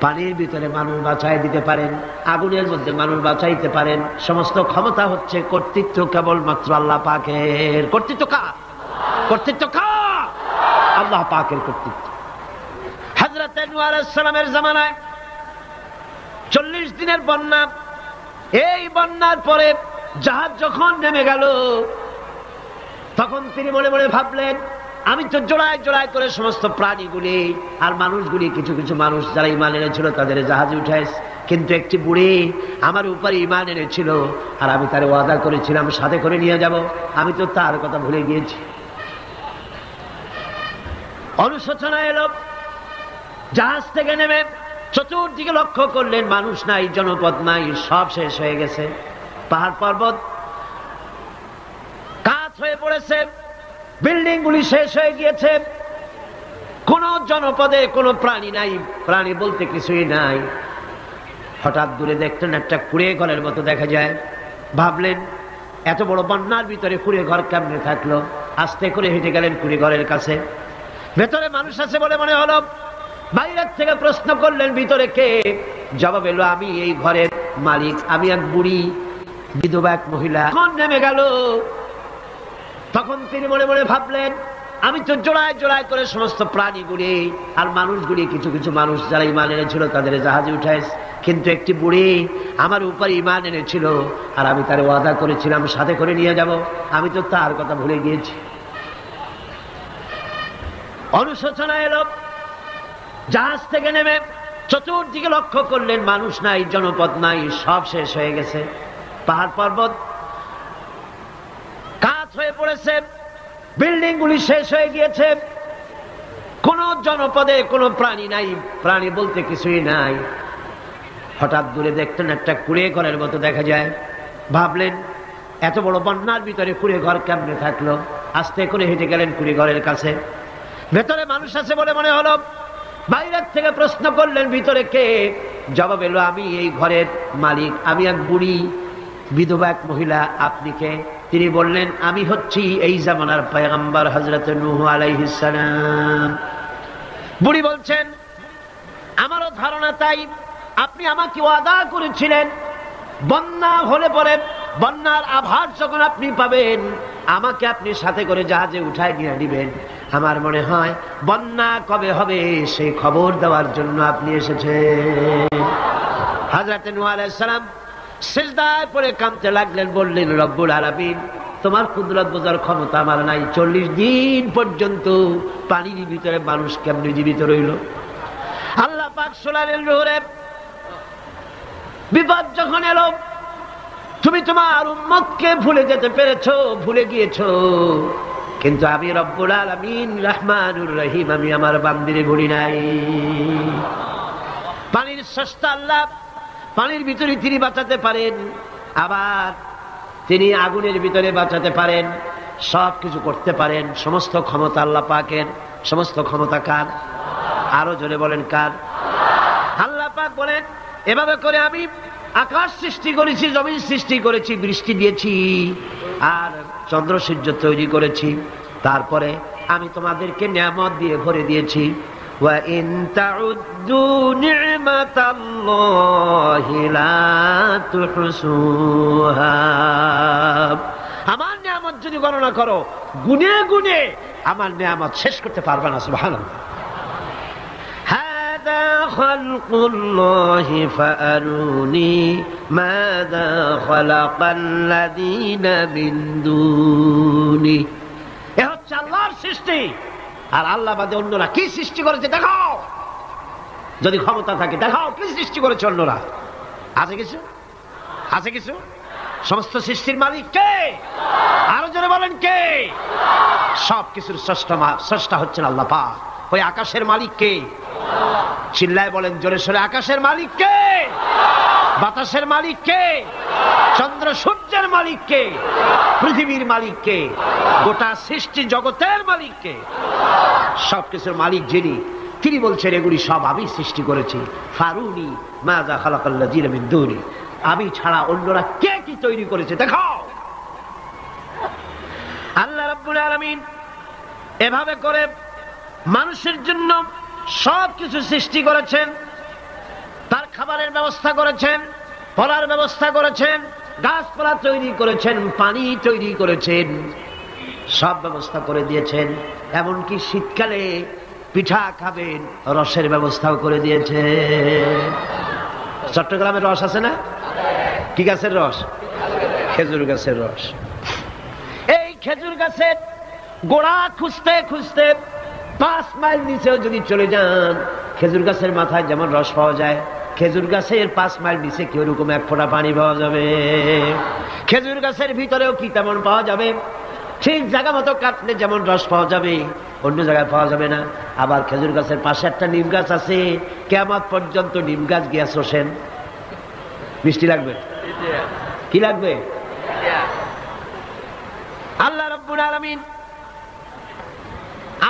পানির ভিতরে মানুষ বাঁচাই দিতে পারেন, আগুনের মধ্যে মানুষ বাঁচাইতে পারেন। সমস্ত ক্ষমতা হচ্ছে, কর্তৃত্ব কেবলমাত্র আল্লাহ পাকের। কর্তৃত্ব কার? কর্তৃত্ব কার? আল্লাহ পাকের কর্তৃত্ব। হযরত নূহ আলাইহিস সালামের জামানায় 40 দিনের বন্যা। এই বন্যার পরে জাহাজ যখন নেমে গেল, তখন তিনি মনে মনে ভাবলেন আমি তো জোড়ায় জোড়ায় করে সমস্ত প্রাণীগুলি আর মানুষগুলি, কিছু কিছু মানুষ যারা ঈমান এনেছিল তাদের জাহাজে উঠাইছে, কিন্তু একটি বুড়ি আমার উপরে ঈমান এনেছিল আর আমি তার ওয়াদা করেছিলাম সাথে করে নিয়ে যাব, আমি তো তার কথা ভুলে গিয়েছি। অনুশোচনা এলো। জাহাজ থেকে নেমে চতুর্দিকে লক্ষ্য করলেন, মানুষ নাই, জনপদ নাই, সব শেষ হয়ে গেছে। পাহাড় পর্বত কাজ হয়ে পড়েছে, বিল্ডিং গুলি শেষ হয়ে গিয়েছে, কোন জনপদে কোনো প্রাণী নাই, প্রাণী বলতে কিছুই নাই। হঠাৎ দূরে দেখলেন একটা কুড়ে ঘরের মতো দেখা যায়। ভাবলেন এত বড় বন্যার ভিতরে কুড়ে ঘর কেমনে থাকলো। আস্তে করে হেঁটে গেলেন কুড়ে ঘরের কাছে। ভেতরে মানুষ আছে বলে মনে হলো। বাইরের থেকে প্রশ্ন করলেন ভিতরে কে? জবাব এলো আমি এই ঘরের মালিক, আমি এক বুড়ি বিধবা এক মহিলা। তখন নেমে গেল। তখন তিনি মনে মনে ভাবলেন আমি তো জোড়ায় জোড়ায় করে সমস্ত প্রাণীগুলি আর মানুষগুলি, কিছু কিছু মানুষ যারা ইমান এনেছিল তাদের জাহাজে উঠায়, কিন্তু একটি বুড়ি আমার উপর ইমান এনেছিল আর আমি তার ওয়াদা করেছিলাম সাথে করে নিয়ে যাব, আমি তো তার কথা ভুলে গিয়েছি। অনুশোচনা এলো। জাহাজ থেকে নেমে চতুর্দিকে লক্ষ্য করলেন মানুষ নাই, জনপদ নাই, সব শেষ হয়ে গেছে। পাহাড় পর্বত কাজ হয়ে পড়েছে, বিল্ডিং গুলি শেষ হয়ে গিয়েছে, কোন জনপদে কোনো প্রাণী নাই, প্রাণী বলতে কিছুই নাই। হঠাৎ দূরে দেখলেন একটা কুড়ে ঘরের মতো দেখা যায়। ভাবলেন এত বড় বন্যার ভিতরে কুড়ে ঘর কেমনে থাকলো। আস্তে করে হেঁটে গেলেন কুড়ে ঘরের কাছে। ভেতরে মানুষ আছে বলে মনে হলো। বাইরের থেকে প্রশ্ন করলেন ভিতরে কে? জবাব এলো আমি এই ঘরের মালিক, আমি এক বুড়ি বিধবা এক মহিলা, আপনি কে? তিনি বললেন আমি হচ্ছি এই জামানার পয়গম্বর হযরত নূহ আলাইহিস সালাম। বুড়ি বলছেন আমারও ধারণা তাই, আপনি আমাকে ওয়াদা করেছিলেন বন্যা হলে পরে বন্যার আভাস যখন আপনি পাবেন আমাকে আপনি সাথে করে জাহাজে উঠায় নিয়ে দিবেন। আমার মনে হয় বন্যা কবে হবে সেই খবর দেওয়ার জন্য আপনি এসেছেন। হযরত নূহ আলাইহিস সালাম সিজদায় পড়ে কাঁদতে লাগলেন, বললেন রব্বুল আলামিন তোমার কুদরত বোঝার ক্ষমতা আমার নাই। 40 দিন পর্যন্ত পানির ভিতরে মানুষ কেমনে জীবিত রইল। আল্লাহ পাক শোনালেন নূরে বিপদ যখন এলো তুমি তোমার উম্মতকে ভুলে যেতে পেরেছো, ভুলে গিয়েছো, কিন্তু আমি রব্বুল আলামিন রহমানুর রহিম, আমি আমার বান্দিরে ভুলি নাই। পানির স্রষ্টা আল্লাহ, পানির ভিতরে তিনি বাঁচাতে পারেন, আবার তিনি আগুনের ভিতরে বাঁচাতে পারেন, সব কিছু করতে পারেন। সমস্ত ক্ষমতা আল্লাহ পাকের। সমস্ত ক্ষমতা কার? আরো জোরে বলেন কার? আল্লাহ পাক বলেন এভাবে করে আমি আকাশ সৃষ্টি করেছি, জমিন সৃষ্টি করেছি, বৃষ্টি দিয়েছি আর চন্দ্র সূর্য তৈরি করেছি, তারপরে আমি তোমাদেরকে নিয়ামত দিয়ে ভরে দিয়েছি। ওয়া ইন তাউদ্দু নি'মাতাল্লাহি লা তুহসুহা, আমার নিয়ামত যদি গণনা করো গুনে গুনে আমার নিয়ামত শেষ করতে পারবে না। সুবহানাল্লাহ। হাদা খালকুল্লাহি ফাআরুনি মাযা খালাকাল্লাযীনা মিন দুনি, এ হচ্ছে আল্লাহর সৃষ্টি। আর আল্লাহ বাদে অন্যরা কি সৃষ্টি করেছে দেখাও, যদি ক্ষমতা থাকে দেখাও কি সৃষ্টি করেছে অন্যরা। আছে কিছু? আছে কিছু? সমস্ত সৃষ্টির মালিক কে? আরো জোরে বলেন কে? সব কিছুর স্রষ্টা হচ্ছেন আল্লাহ পাক। ওই আকাশের মালিক কে? চিল্লায় বলেন জোরে সোরে, আকাশের মালিক কে? বাতাসের মালিক কে? চন্দ্র সূর্যের মালিক কে? পৃথিবীর মালিক কে? গোটা সৃষ্টি জগতের মালিক কে? সবকিছুর মালিক যিনি, তিনি বলছেন এগুলি সব আমি সৃষ্টি করেছি। ফারুনি মাযা খালাকাল্লাযীনা মিন দুনি, আমি ছাড়া অন্যরা কে কি তৈরি করেছে দেখাও। আল্লাহ রাব্বুল আলামিন এভাবে করে মানুষের জন্য সব কিছু সৃষ্টি করেছেন, তার খাবারের ব্যবস্থা করেছেন, পড়ার ব্যবস্থা করেছেন, গাছপালা তৈরি করেছেন, পানি তৈরি করেছেন, সব ব্যবস্থা করে দিয়েছেন। এমনকি শীতকালে পিঠা খাবেন রসের ব্যবস্থাও করে দিয়েছে। চট্টগ্রামের রস আছে না? কি গাছের রস? খেজুর গাছের রস। এই খেজুর গাছের গোড়া খুঁজতে খুঁজতে 5 মাইল নিচেও যদি চলে যান, খেজুর গাছের মাথায় যেমন রস পাওয়া যায়, খেজুর গাছের 5 মাইল নিচে কি ওরকম এক ফোঁটা পানি পাওয়া যাবে? খেজুর গাছের ভিতরেও কি তেমন পাওয়া যাবে? ঠিক জায়গা মতো কাটলে যেমন রস পাওয়া যাবে অন্য জায়গায় পাওয়া যাবে না। আবার খেজুর গাছের পাশে একটা নিম গাছ আছে, কিয়ামত পর্যন্ত নিম গাছ গিয়া শোষেন। মিষ্টি লাগবে? কি লাগবে? আল্লাহ রাব্বুল আলামিন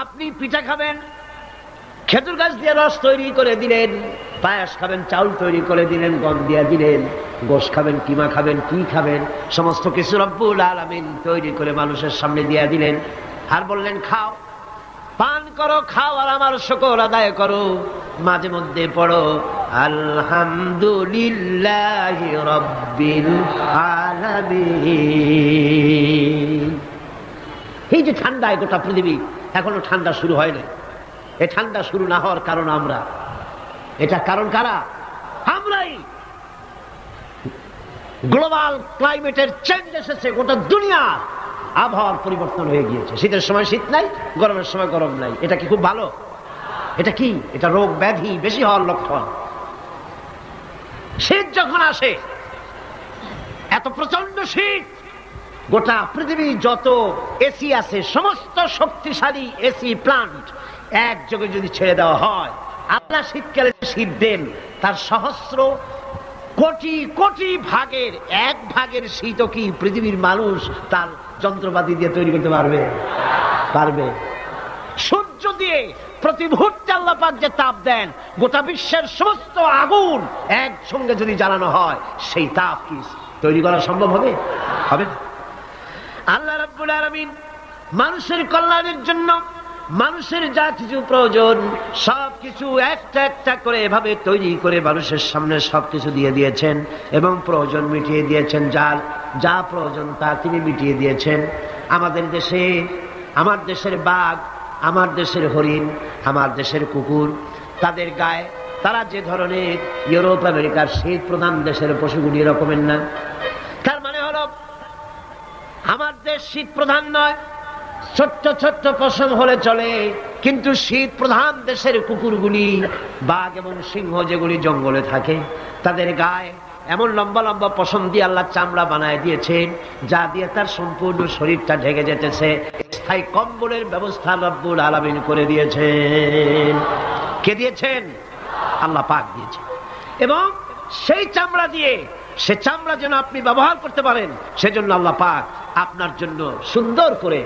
আপনি পিঠা খাবেন, খেজুর গাছ দিয়ে রস তৈরি করে দিলেন, পায়েস খাবেন, চাউল তৈরি করে দিলেন, গম দিয়া দিলেন, গোশ খাবেন, কিমা খাবেন, কি খাবেন, সমস্ত কিছু রব্বুল আলামিন তৈরি করে মানুষের সামনে দিয়া দিলেন। আর বললেন খাও, পান করো, খাও, আর আমার শুকর আদায় করো। মাঝে মধ্যে পড়ো আলহামদুলিল্লাহি রাব্বিল আলামিন। এই যে ঠান্ডায় গোটা পৃথিবী, এখনো ঠান্ডা শুরু হয় না। এই ঠান্ডা শুরু না হওয়ার কারণ আমরা, এটা কারণ কারা? আমরাই। গ্লোবাল ক্লাইমেটের চেঞ্জ এসেছে, গোটা দুনিয়া আবহাওয়ার পরিবর্তন হয়ে গিয়েছে। শীতের সময় শীত নাই, গরমের সময় গরম নাই। এটা কি খুব ভালো? এটা কি? এটা রোগ ব্যাধি বেশি হওয়ার লক্ষণ। শীত যখন আসে, এত প্রচন্ড শীত, গোটা পৃথিবী যত এসি আছে, সমস্ত শক্তিশালী এসি প্লান্ট একযোগে যদি ছেড়ে দেওয়া হয়, আল্লাহ শীতকালে শীত দেন, তার সহস্র কোটি কোটি ভাগের এক ভাগের শীতও কি পৃথিবীর মানুষ তার যন্ত্রপাতি দিয়ে তৈরি করতে পারবে? পারবে। সূর্য দিয়ে প্রতি মুহূর্তে আল্লাহ পাক যে তাপ দেন, গোটা বিশ্বের সমস্ত আগুন একসঙ্গে যদি জ্বালানো হয়, সেই তাপ কি তৈরি করা সম্ভব হবে? হবে না। আল্লাহ রাব্বুল আলামিন মানুষের কল্যাণের জন্য মানুষের যা কিছু প্রয়োজন সবকিছু একটা একটা করে এভাবে তৈরি করে মানুষের সামনে সবকিছু দিয়ে দিয়েছেন এবং প্রয়োজন মিটিয়ে দিয়েছেন। যার যা প্রয়োজন তা তিনি মিটিয়ে দিয়েছেন। আমাদের দেশে, আমার দেশের বাঘ, আমার দেশের হরিণ, আমার দেশের কুকুর, তাদের গায়ে তারা যে ধরনের ইউরোপ আমেরিকার শীত প্রধান দেশের পশুগুলি এরকমের না। তার মানে হলো আমার দেশ শীত প্রধান নয়, ছোট্ট ছোট্ট পশম হলে চলে, কিন্তু শীত প্রধান দেশের কুকুরগুলি, বাঘ এবং সিংহ যেগুলি জঙ্গলে থাকে, তাদের গায়ে এমন লম্বা লম্বা পশম দিয়ে আল্লাহ চামড়া বানায় দিয়েছেন, যা দিয়ে তার সম্পূর্ণ শরীরটা ঢেকে যেতেছে। স্থায়ী কম্বলের ব্যবস্থা রব্বুল আলামিন করে দিয়েছেন। কে দিয়েছেন? আল্লাহ পাক দিয়েছেন। এবং সেই চামড়া দিয়ে, সে চামড়া যেন আপনি ব্যবহার করতে পারেন, সেজন্য আল্লাহ পাক আপনার জন্য সুন্দর করে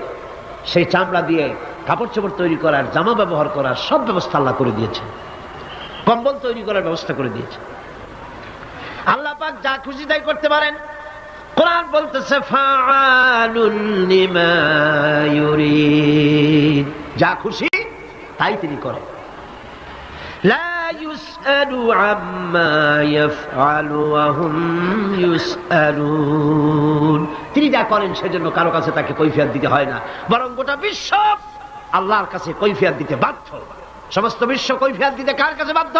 সেই চামড়া দিয়ে কাপড় চোপড় তৈরি করার, জামা ব্যবহার করার সব ব্যবস্থা আল্লাহ করে দিয়েছে। কম্বল তৈরি করার ব্যবস্থা করে দিয়েছে। আল্লাহ পাক যা খুশি তাই করতে পারেন। কোরআন বলতেছে ফাআলুন লিমা ইউরিদ, যা খুশি তাই তিনি করেন। লা ইউসআলু আম্মা ইয়াফআলু ওয়া হুম ইউসআলুন, তিনি যা করেন সেজন্য কারো কাছে তাকে কৈফিয়ত দিতে হয় না, বরং গোটা বিশ্ব আল্লাহর কাছে কৈফিয়ত দিতে বাধ্য। সমস্ত বিশ্ব কৈফিয়ত দিতে কার কাছে বাধ্য?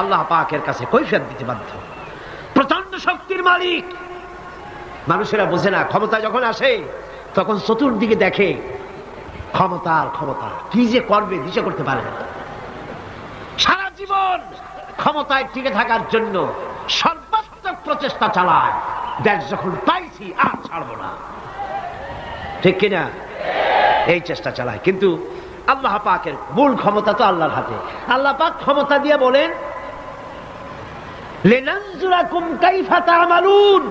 আল্লাহ পাকের কাছে কৈফিয়ত দিতে বাধ্য। প্রচন্ড শক্তির মালিক। মানুষেরা বোঝে না, ক্ষমতা যখন আসে তখন চতুর্দিকে দেখে ক্ষমতার ক্ষমতা, কি যে করবে দিশা করতে পারে না। সারা জীবন ক্ষমতায় টিকে থাকার জন্য সর্বাত্মক প্রচেষ্টা চালায়, দেশ যখন পাইছি আর ছাড়বো না, ঠিক কিনা? এই চেষ্টা চালায়। কিন্তু আল্লাহ পাকের মূল ক্ষমতা তো আল্লাহর হাতে। আল্লাহ পাক ক্ষমতা দিয়ে বলেন লিনানজুরাকুম কাইফা তা'মালুন,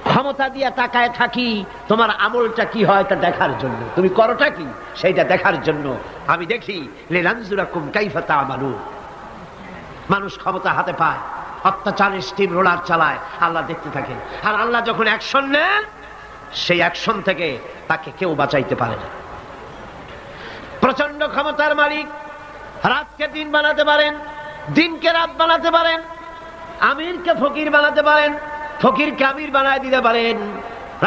ক্ষমতা দিয়ে তাকায় থাকি তোমার আমলটা কি হয় তা দেখার জন্য, তুমি করোটা কি সেইটা দেখার জন্য আমি দেখি। লিনানজুরাকুম কাইফা তা'মালুন। মানুষ ক্ষমতা হাতে পায়, অত্যাচারের স্টিম রোলার চালায়, আল্লাহ দেখতে থাকেন। আর আল্লাহ যখন অ্যাকশন নেন, সেই অ্যাকশন থেকে তাকে কেউ বাঁচাইতে পারে না। প্রচন্ড ক্ষমতার মালিক। রাতকে দিন বানাতে পারেন, দিনকে রাত বানাতে পারেন, আমিরকে ফকির বানাতে পারেন, ফকিরকে আমির বানায় দিতে পারেন,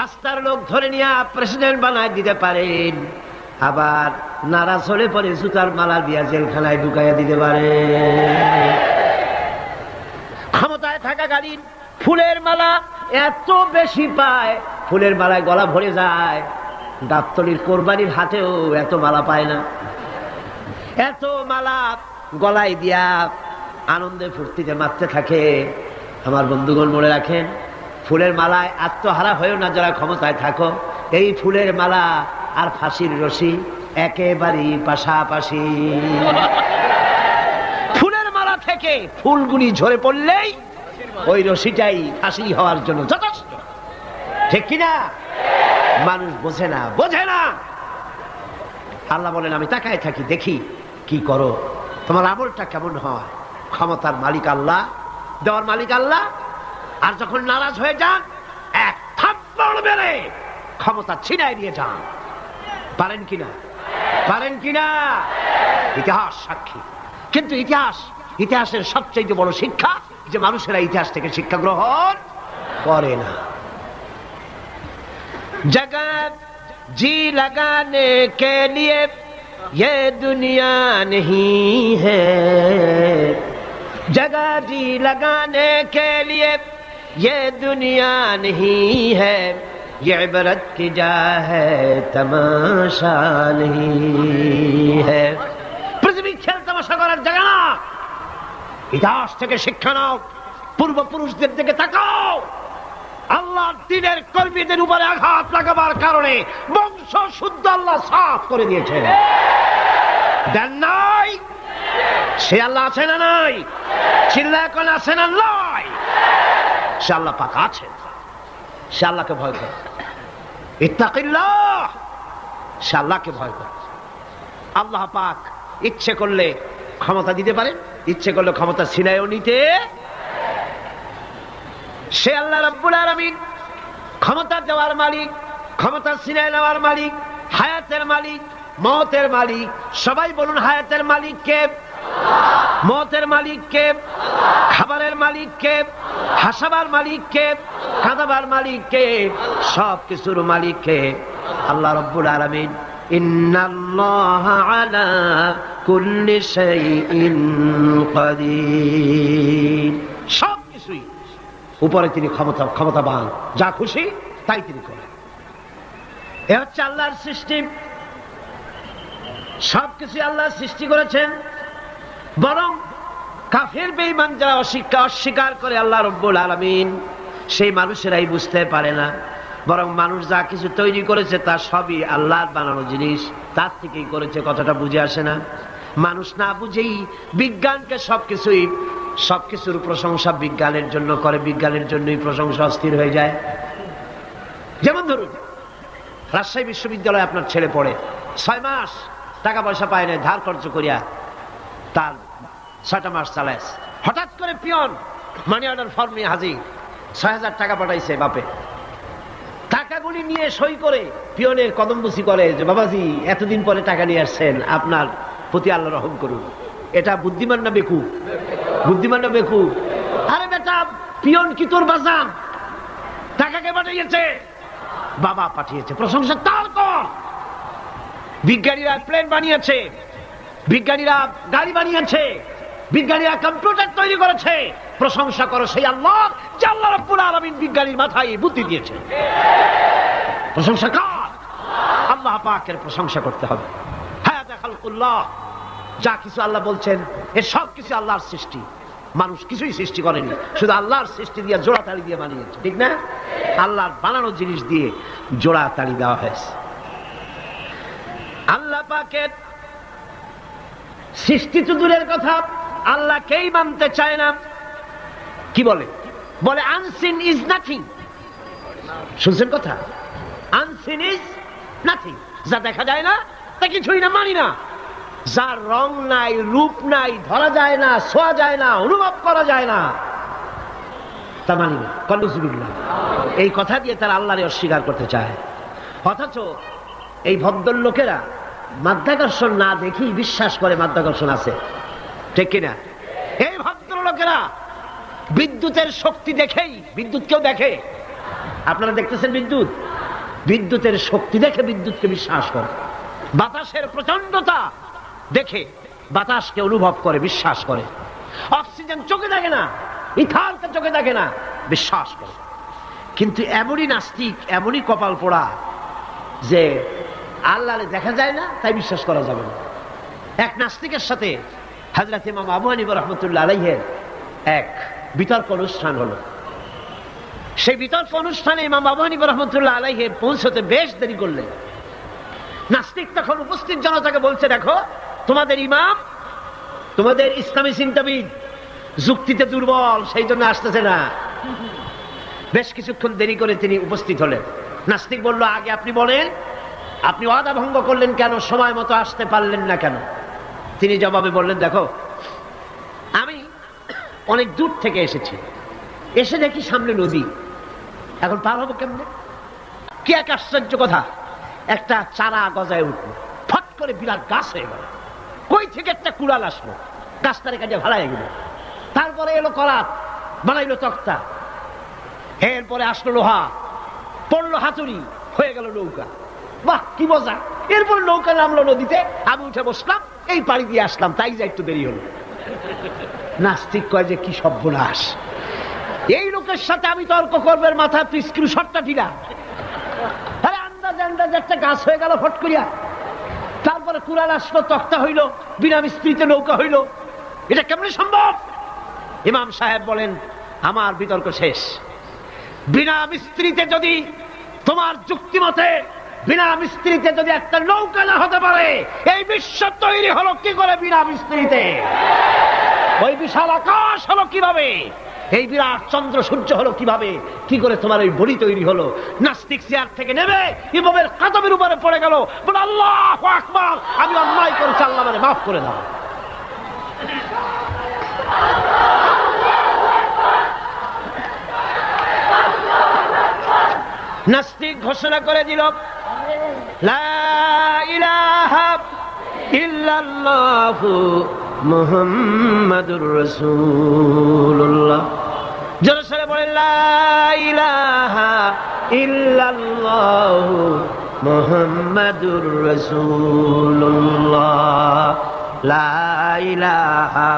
রাস্তার লোক ধরে নিয়ে প্রেসিডেন্ট বানায় দিতে পারেন, আবার নারাজ হলে পরে জুতার মালা দিয়া জেলখানায় ঢুকাইয়া দিতে পারেন। ক্ষমতায় থাকাকালীন ফুলের মালা এত বেশি পায়, ফুলের মালায় গলা ভরে যায়। গাবতলীর কোরবানির হাটেও এত মালা পায় না। এত মালা গলায় দিয়া আনন্দে ফুর্তিতে মারতে থাকে। আমার বন্ধুগণ মনে রাখেন, ফুলের মালায় আত্মহারা হয়েও না যারা ক্ষমতায় থাকো। এই ফুলের মালা আর ফাঁসির রশি একেবারেই পাশাপাশি। ফুলের মালা থেকে ফুলগুলি ঝরে পড়লেই ওই রশিটাই ফাঁসি হওয়ার জন্য যথেষ্ট, ঠিক কিনা? মানুষ বোঝে না, বোঝে না। আল্লাহ বলেন আমি তাকায় থাকি, দেখি কি করো, তোমার আমলটা কেমন হয়। ক্ষমতার মালিক আল্লাহ, দেওয়ার মালিক আল্লাহ। আর যখন নারাজ হয়ে যান, এক থাপ্পড় মেরে ক্ষমতা ছিনাই দিয়ে যান। পারেন কিনা? পারেন কিনা? ইতিহাস সাক্ষী। কিন্তু ইতিহাসের সবচেয়ে বড় শিক্ষা যে মানুষেরা ইতিহাস থেকে শিক্ষা গ্রহণ করে না। जगत जी लगाने के लिए ये दुनिया नहीं है, जगह जी लगाने के लिए ये दुनिया नहीं है, ये इबरत की जा है तमाशा नहीं है। पृथ्वी खेल तमाशा করার জায়গা না। ইতিহাস থেকে শিক্ষা নাও, পূর্বপুরুষদের দিকে তাকাও। আল্লাহর দ্বীনের কর্মীদের উপরে আঘাত লাগাবার কারণে বংশ শুদ্ধ আল্লাহ সাফ করে দিয়েছেন। দেন নাই? সে আল্লাহ আছে না নাই? চিল্লায় কোন আছে না নাই? সে আল্লাহ পাক আছেন। সে আল্লাহকে ভয় করে। ইত্তাকিল্লাহ, সে আল্লাহকে ভয় করে। আল্লাহ পাক ইচ্ছে করলে ক্ষমতা দিতে পারে, ইচ্ছে করলে ক্ষমতা ছিনাইও নিতে। সে আল্লাহ রাব্বুল আলামিন ক্ষমতা দেওয়ার মালিক, ক্ষমতা ছিনাই নেওয়ার মালিক, হায়াতের মালিক, মওতের মালিক। সবাই বলুন, হায়াতের মালিক কে? মওতের মালিক কে? খাবারের মালিক কে? হাসাবার মালিক কে? কাঁদাবার মালিক কে? সব কিছুর মালিক কে? আল্লাহ রাব্বুল আলামিন। ইন্নাল্লাহা আলা কুল্লি শাইইন কাদির। সব কিছুই উপরে তিনি ক্ষমতাবান, যা খুশি তাই তিনি করেন। এ হচ্ছে আল্লাহর সৃষ্টি। সবকিছু আল্লাহ সৃষ্টি করেছেন। বরং কাফের বেঈমান যারা অস্বীকার করে আল্লাহ রাব্বুল আলামিন, সেই মানুষেরাই বুঝতে পারে না। বরং মানুষ যা কিছু তৈরি করেছে তা সবই আল্লাহর বানানো জিনিস, তার থেকেই করেছে। কথাটা বুঝে আসে না? মানুষ না বুঝেই বিজ্ঞানকে সবকিছুর প্রশংসা বিজ্ঞানের জন্য করে, বিজ্ঞানের জন্যই প্রশংসা অস্থির হয়ে যায়। যেমন ধরুন, রাজশাহী বিশ্ববিদ্যালয়ে আপনার ছেলে পড়ে, 6 মাস টাকা পয়সা পায় না, ধার খরচ করিয়া তার 6টা মাস চালায়। হঠাৎ করে পিয়ন মানি অর্ডার ফর্ম নিয়ে হাজির, 6,000 টাকা পাঠাইছে বাপে। টাকাগুলি নিয়ে সই করে পিয়নের কদমবুসি করে যে, বাবাজি এতদিন পরে টাকা নিয়ে আসছেন, আপনার প্রতি আল্লাহ রহম করুন। এটা বুদ্ধিমান না বেকুব? বুদ্ধিমান না বেকুব? আরে বেটা, পিয়ন কি তোর বাজান? টাকাকে পাঠিয়েছে, বাবা পাঠিয়েছে, প্রশংসা তার কর। বিজ্ঞানীরা প্লেন বানিয়েছে, বিজ্ঞানীরা গাড়ি বানিয়েছে, বিজ্ঞানীরা কম্পিউটার তৈরি করেছে, প্রশংসা করো সেই আল্লাহ যে আল্লাহ রাব্বুল আলামিন বিজ্ঞানীর মাথায় বুদ্ধি দিয়েছে। প্রশংসা কর, আল্লাহ পাকের প্রশংসা করতে হবে। হায়াত খালকুল্লাহ, যা কিছু আল্লাহ বলছেন এ সব কিছু আল্লাহর সৃষ্টি। মানুষ কিছুই সৃষ্টি করেনি, শুধু আল্লাহর সৃষ্টি দিয়ে জোড়া তালি দিয়ে বানিয়েছে, ঠিক না? আল্লাহর বানানো জিনিস দিয়ে জোড়া তালি দেওয়া হয়েছে। আল্লাহ পাকের সৃষ্টি তো দূরের কথা, আল্লাহকেই মানতে চায় না। কি বলে? বলে আনসিন ইজ নাথিং। শুনছেন কথা? Unseen is nothing. যা দেখা যায় না তা কিছুই না, মানি না। যার রং নাই, রূপ নাই, ধরা যায় না, ছোঁয়া যায় না, অনুভব করা যায় না, তা মানি না। কল্লুজুবিল্লাহ। এই কথা দিয়ে তারা আল্লাহরে অস্বীকার করতে চায়। অথচ এই ভদ্রলোকেরা মাধ্যাকর্ষণ না দেখেই বিশ্বাস করে মাধ্যাকর্ষণ আছে, ঠিক কিনা? এই ভদ্রলোকেরা বিদ্যুতের শক্তি দেখেই, বিদ্যুৎ কেউ দেখে? আপনারা দেখতেছেন বিদ্যুৎ? বিদ্যুতের শক্তি দেখে বিদ্যুৎকে বিশ্বাস করে। বাতাসের প্রচন্ডতা দেখে বাতাসকে অনুভব করে, বিশ্বাস করে। অক্সিজেন চোখে দেখে না, ইথারকে চোখে দেখে না, বিশ্বাস করে। কিন্তু এমনই নাস্তিক, এমনই কপাল পোড়া যে আল্লাহরে দেখা যায় না তাই বিশ্বাস করা যাবে না। এক নাস্তিকের সাথে হযরত ইমাম আবু হানিফা রাহমাতুল্লাহ আলাইহির এক বিতর্ক অনুষ্ঠান হলো। সেই বিতর্ক অনুষ্ঠানে ইমাম আবু হানিফা রাহমাতুল্লাহ আলাইহি পৌঁছতে বেশ দেরি করলেন। নাস্তিক তখন উপস্থিত জনতাকে বলছে, দেখো তোমাদের ইমাম, তোমাদের ইসলামী চিন্তাবিদ যুক্তিতে দুর্বল, সেই জন্য আসতেছে না। বেশ কিছুক্ষণ দেরি করে তিনি উপস্থিত হলেন। নাস্তিক বলল, আগে আপনি বলেন, আপনি ওয়াদা ভঙ্গ করলেন কেন? সময় মতো আসতে পারলেন না কেন? তিনি জবাবে বললেন, দেখো আমি অনেক দূর থেকে এসেছি, এসে দেখি সামনে নদী, এখন পার হবো কেমনে? কি এক আশ্চর্য কথা, একটা চারা গজায় উঠলো, ফট করে বিরাট গাছ হয়ে গেল। কই থেকে একটা কুড়াল আসলো, গাছটারে কাজে ভাড়ায় গেল। তারপরে এলো করাত, বানাইলো তক্তা, এরপরে আসলো লোহা, পড়লো হাতুড়ি, হয়ে গেল নৌকা। বাহ কি মজা! এরপর নৌকা নামলো নদীতে, আমি উঠে বসলাম, এই পাড়ি দিয়ে আসলাম, তাই যা একটু দেরি হলো। নাস্তিক কয় যে কি সর্বনাশ, এই লোকের সাথে আমি তর্ক করবে, মাথা স্ক্রু শটটা ঢিলা। আরে আন্দাজ আন্দাজ একটা গাছ হয়ে গেল ফট করিয়া। তারপরে কুড়াল আসলো, তক্তা হইল, বিনা মিস্ত্রিতে নৌকা হইল। এটা কেমনে সম্ভব? ইমাম সাহেব বলেন, আমার বিতর্ক শেষ। বিনা মিস্ত্রিতে যদি, তোমার যুক্তি মতে বিনা মিস্ত্রিতে যদি একটা নৌকা না হতে পারে, এই বিশ্ব তৈরি হলো কি করে বিনা মিস্ত্রিতে? ওই বিশাল আকাশ হলো কিভাবে? এই বিরাট চন্দ্র সূর্য হলো কিভাবে? কি করে তোমার ওই বডি তৈরি হলো? নাস্তিক চেয়ার থেকে নেমে ইমামের কাদমের উপরে পড়ে গেল, বলে আল্লাহু আকবার, আমি অন্যায় করেছি, আল্লাহ আমারে মাফ করে দাও। নাস্তিক ঘোষণা করে দিল, লা ইলাহা ইল্লাল্লাহু মুহাম্মাদুর রাসূলুল্লাহ। জোরে সরে বলেন, লা ইলাহা ইল্লাল্লাহু মুহাম্মাদুর রাসূলুল্লাহ। লা ইলাহা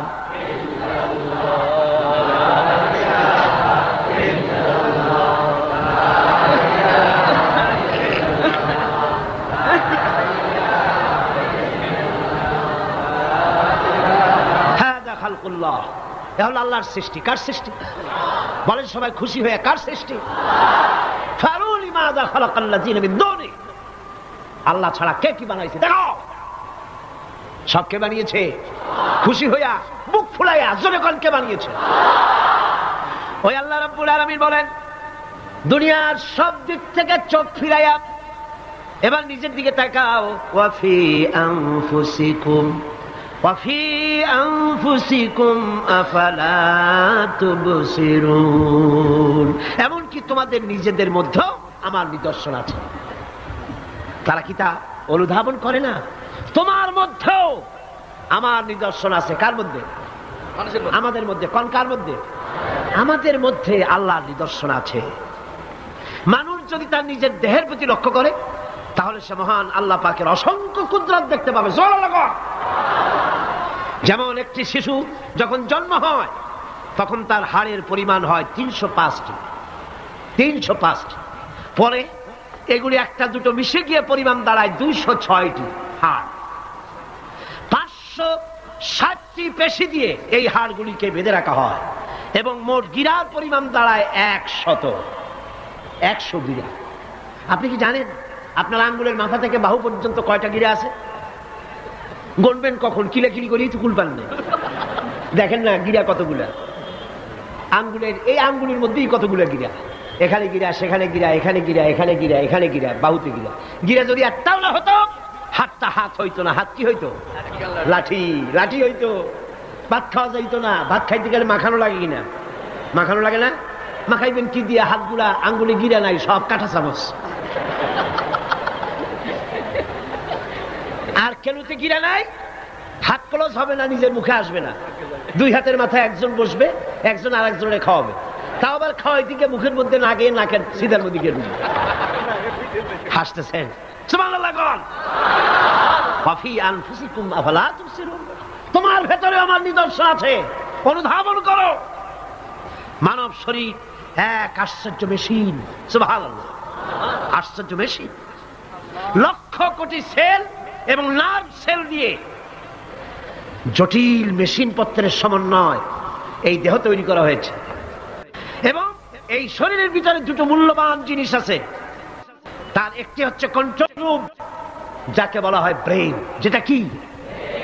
আল্লাহর সৃষ্টি। কার সৃষ্টি? বলেন সবাই খুশি হয়ে, কার সৃষ্টি? আল্লাহ ছাড়া কে কি বানাইছে দেখো, সব কে বানিয়েছে? খুশি হইয়া বুক ফুলাইয়া জোরে কোন কে বানিয়েছে? ওই আল্লাহ রাব্বুল আলামিন বলেন, দুনিয়ার সব দিক থেকে চোখ ফিরাইয়া এবার নিজের দিকে তাকাও। ওয়াফি আনফুসিকুম وفي أنفسكم أفلا تبصرون। এমনকি তোমাদের নিজেদের মধ্যে আমার নিদর্শন আছে, তারা কি তা অনুধাবন করে না? তোমার মধ্যেও আমার নিদর্শন আছে। কার মধ্যে? আমাদের মধ্যে। কোন কার মধ্যে? আমাদের মধ্যে আল্লাহর নিদর্শন আছে। মানুষ যদি তার নিজের দেহের প্রতি লক্ষ্য করে, তাহলে সে মহান আল্লাহ পাকের অসংখ্য কুদরত দেখতে পাবে। যেমন একটি শিশু যখন জন্ম হয়, তখন তার হাড়ের পরিমাণ হয় 305টি। 305টি। পরে এগুলি একটা দুটো মিশে গিয়ে পরিমাণ দাঁড়ায় 206টি হাড়। 560টি পেশি দিয়ে এই হাড়গুলিকে বেঁধে রাখা হয় এবং মোট গিরার পরিমাণ দাঁড়ায় 100 গিরা। আপনি কি জানেন আপনার আঙ্গুলের মাথা থেকে বাহু পর্যন্ত কয়টা গিরা আছে? গণবেন কখন? কিলাকিলি করেই তো কুল পান না। দেখেন না গিরা কতগুলা, আঙ্গুলের এই আঙ্গুলের মধ্যেই কতগুলা গিরা। এখানে গিরা, সেখানে গিরা, এখানে গিরা, এখানে গিরা, এখানে গিরা, বাহুতে গিরা। গিরা যদি একটাও না হতো, হাতটা হাত হইতো না। হাত কি হইতো? লাঠি। লাঠি হইতো। ভাত খাওয়া যাইতো না। ভাত খাইতে গেলে মাখানো লাগে কিনা? মাখানো লাগে না? মাখাইবেন কি দিয়ে? হাতগুলা, আঙ্গুলে গিরা নাই, সব কাঁটা চামচ। আর কেনুতে গিরা নাই, হাত ক্লোজ হবে না, নিজের মুখে আসবে না। দুই হাতের মাথায় একজন বসবে, একজন আর একজনের খাওয়াবে। তাও আবার খাওয়াই দিকে মুখের মধ্যে না গিয়ে নাকের সিধার মধ্যে গিয়ে ঢুকবে। হাসতেছেন? সুবহানাল্লাহ বল। ওয়াফি আনফুসিকুম আফালা তুবসিরুন। তোমার ভেতরে আমার নিদর্শন আছে, অনুধাবন করো। মানব শরীর এক আশ্চর্য মেশিন। সুবহানাল্লাহ, আশ্চর্য মেশিন। লক্ষ কোটি সেল এবং নার্ভ সেল দিয়ে জটিল মেশিন পত্রের সমন্বয় এই দেহ তৈরি করা হয়েছে। এবং এই শরীরের ভিতরে দুটো মূল্যবান জিনিস আছে। তার একটি হচ্ছে কন্ট্রোল রুম, যাকে বলা হয় ব্রেইন। যেটা কি?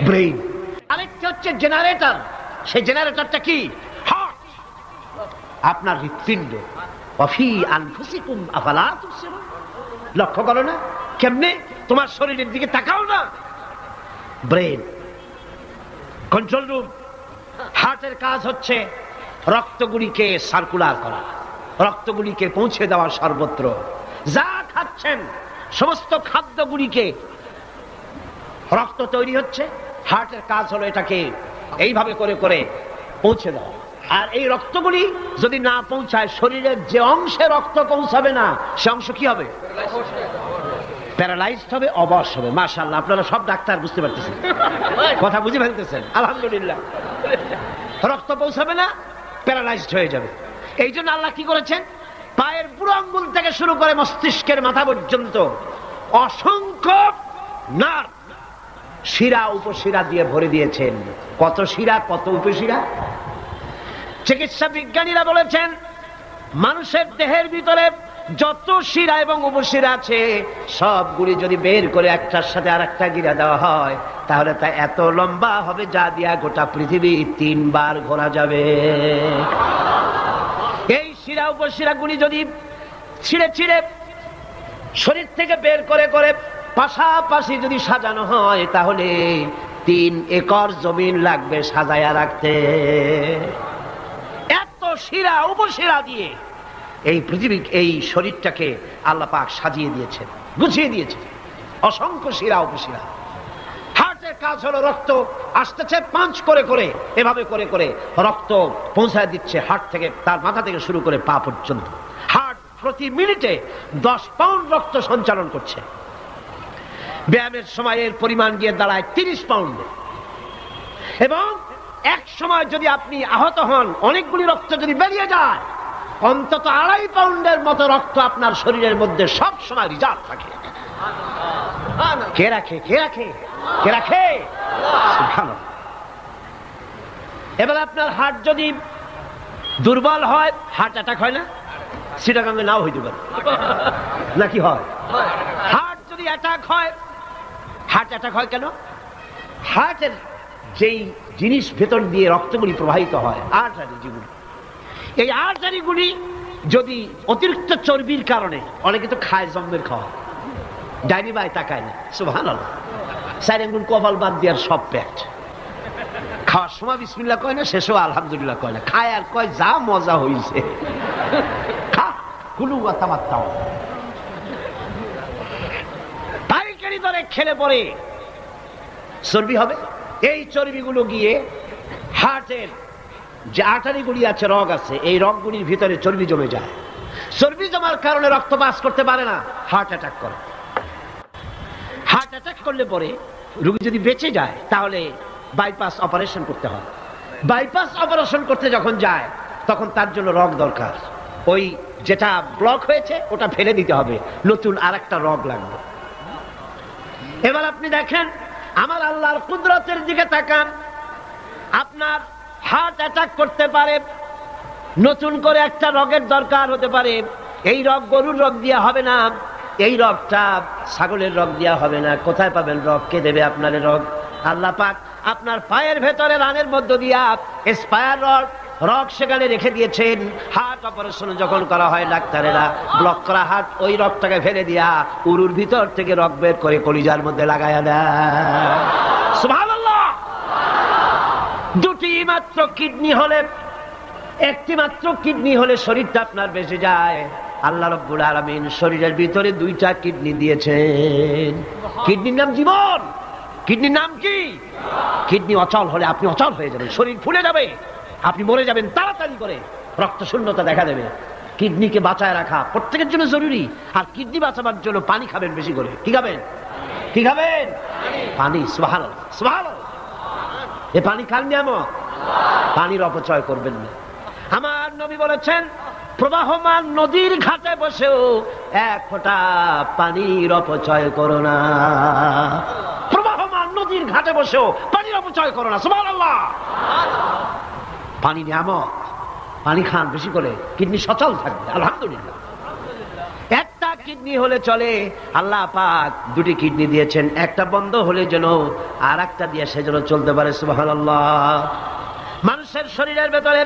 ব্রেইন। আরেকটি হচ্ছে জেনারেটর। সেই জেনারেটরটা কি? হার্ট, আপনার হৃৎপিণ্ড। ওয়াফি আনফুসিকুম আফালা তুবসিরুন। লক্ষ্য করো না কেমনে? তোমার শরীরের দিকে তাকাও না। Brain, control room. হার্টের কাজ হচ্ছে রক্তগুলিকে সার্কুলার করা, রক্তগুলিকে পৌঁছে দেওয়া সর্বত্র। যা খাচ্ছেন সমস্ত খাদ্যগুলিকে, রক্ত তৈরি হচ্ছে, হার্টের কাজ হলো এটাকে এইভাবে করে করে পৌঁছে দেওয়া। আর এই রক্তগুলি যদি না পৌঁছায়, শরীরের যে অংশে রক্ত পৌঁছাবে না সে অংশ কি হবে? প্যারালাইজড হবে, অবশ হবে। মাশাআল্লাহ, আপনারা সব ডাক্তার বুঝতে পারতেছেন, কথা বুঝে ফেলতেছেন, আলহামদুলিল্লাহ। রক্ত পৌঁছাবে না, প্যারালাইজড হয়ে যাবে। এই জন্য আল্লাহ কি করেছেন, পায়ের বুড়ো আঙ্গুল থেকে শুরু করে মস্তিষ্কের মাথা পর্যন্ত অসংখ্য নার্ভ, শিরা উপশিরা দিয়ে ভরে দিয়েছেন। কত শিরা, কত উপশিরা! চিকিৎসা বিজ্ঞানীরা বলেছেন মানুষের দেহের ভিতরে যত শিরা এবং উপশিরা আছে সবগুলি যদি বের করে একটার সাথে আর একটা গিরা দেওয়া হয় তাহলে তা এত লম্বা হবে যা দিয়া গোটা পৃথিবী 3 বার ঘোরা যাবে। এই শিরা উপশিরা গুলি যদি ছিঁড়ে ছিঁড়ে শরীর থেকে বের করে করে পাশাপাশি যদি সাজানো হয় তাহলে 3 একর জমিন লাগবে সাজায়া রাখতে। এত শিরা উপশিরা দিয়ে এই পৃথিবী, এই শরীরটাকে আল্লাহ পাক সাজিয়ে দিয়েছেন, গুছিয়ে দিয়েছেন। অসংখ্য শিরা উপশিরা। হার্টের কাজ হলো রক্ত আসতেছে পাঞ্চ করে করে, এভাবে করে করে রক্ত পৌঁছায় দিচ্ছে হার্ট থেকে, তার মাথা থেকে শুরু করে পা পর্যন্ত। হার্ট প্রতি মিনিটে 10 পাউন্ড রক্ত সঞ্চালন করছে। ব্যায়ামের সময় এর পরিমাণ গিয়ে দাঁড়ায় 30 পাউন্ডে। এবং এক সময় যদি আপনি আহত হন, অনেকগুলি রক্ত যদি বেরিয়ে যায়, অন্তত 2.5 পাউন্ডের মতো রক্ত আপনার শরীরের মধ্যে সব সময় রিজার্ভ থাকে। কে রাখে? কে রাখে? কে রাখে? সুবহানাল্লাহ। এবার আপনার হার্ট যদি দুর্বল হয়, হার্ট অ্যাটাক হয় না? সিটাগাঙ্গে নাও হইতে পারে, নাকি হয়? হার্ট যদি অ্যাটাক হয়, হার্ট অ্যাটাক হয় কেন? হার্টের যেই জিনিস ভেতর দিয়ে রক্তগুলি প্রবাহিত হয়, আর্টারি যেগুলি, এই আর্টারিগুলি যদি অতিরিক্ত চর্বির কারণে, অনেকে তো খায় জম্মের খাওয়া, ডাইনি বাই তাকায় না, সুবহানাল্লাহ, 4 আঙ্গুল কপাল বাদ দেওয়ার সব পেট, খাওয়ার সময় বিসমিল্লাহ কয় না, শেষও আলহামদুলিল্লাহ কয় না, খায় আর কয় যা মজা হইছে, খা কুলু কথাবার্তা। পাইকারি দরে খেলে পরে চর্বি হবে। এই চর্বিগুলো গিয়ে হার্টের যে আর্টারিগুলি আছে, রগ আছে, এই রগগুলির ভিতরে চর্বি জমে যায়। চর্বি জমার কারণে রক্ত পাস করতে পারে না, হার্ট অ্যাটাক করে। হার্ট অ্যাটাক করলে পরে রোগী যদি বেঁচে যায় তাহলে বাইপাস অপারেশন করতে হয়। বাইপাস অপারেশন করতে যখন যায় তখন তার জন্য রগ দরকার। ওই যেটা ব্লক হয়েছে ওটা ফেলে দিতে হবে, নতুন আরেকটা রগ লাগবে। এবার আপনি দেখেন আমার আল্লাহর কুদরতের দিকে তাকান। আপনার হার্ট অ্যাটাক করতে পারে, নতুন করে একটা রগের দরকার হতে পারে। এই রগ গরুর রগ দিয়া হবে না, এই রগটা ছাগলের রগ দিয়া হবে না। কোথায় পাবেন রগ? কে দেবে আপনার রগ? আল্লাহ পাক আপনার পায়ের ভেতরে রানের মধ্য দিয়া স্পায়ার রগ সেখানে রেখে দিয়েছেন। হার্ট অপারেশন যখন করা হয় ডাক্তারেরা ব্লক করা হার্ট, ওই রগটাকে ফেলে দিয়া উরুর ভিতর থেকে রগ বের করে কলিজার মধ্যে লাগায়া দেয়। সুবহানাল্লাহ। 2টি মাত্র কিডনি হলে, 1টি মাত্র কিডনি হলে শরীরটা আপনার বেঁচে যায়। আল্লাহ রাব্বুল আলামিন শরীরের ভিতরে 2টা কিডনি দিয়েছেন। কিডনির নাম জীবন। কিডনির নাম কি? কিডনি অচল হলে আপনি অচল হয়ে যাবেন, শরীর ফুলে যাবে, আপনি মরে যাবেন তাড়াতাড়ি করে, রক্ত শূন্যতা দেখা দেবে। কিডনিকে বাঁচায় রাখা প্রত্যেকের জন্য জরুরি। আর কিডনি বাঁচাবার জন্য পানি খাবেন বেশি করে। কি খাবেন? কি খাবেন? পানি। সুবহানাল্লাহ, সুবহানাল্লাহ। এ পানি খান নিয়ামত, পানির অপচয় করবেন না। আমার নবী বলেছেন প্রবাহমান নদীর ঘাটে বসেও 1 ফোঁটা পানির অপচয় করো না। প্রবাহমান নদীর ঘাটে বসেও পানির অপচয় করো না। সুবহানাল্লাহ। পানি নিয়ামত, পানি খান বেশি করে, কিডনি সচল থাকবে। আলহামদুলিল্লাহ। একটা কিডনি হলে চলে, আল্লাহ পাক 2টি কিডনি দিয়েছেন, একটা বন্ধ হলে যেন আর একটা দিয়ে সে যেন চলতে পারে। সুবহানাল্লাহ। মানুষের শরীরের ভেতরে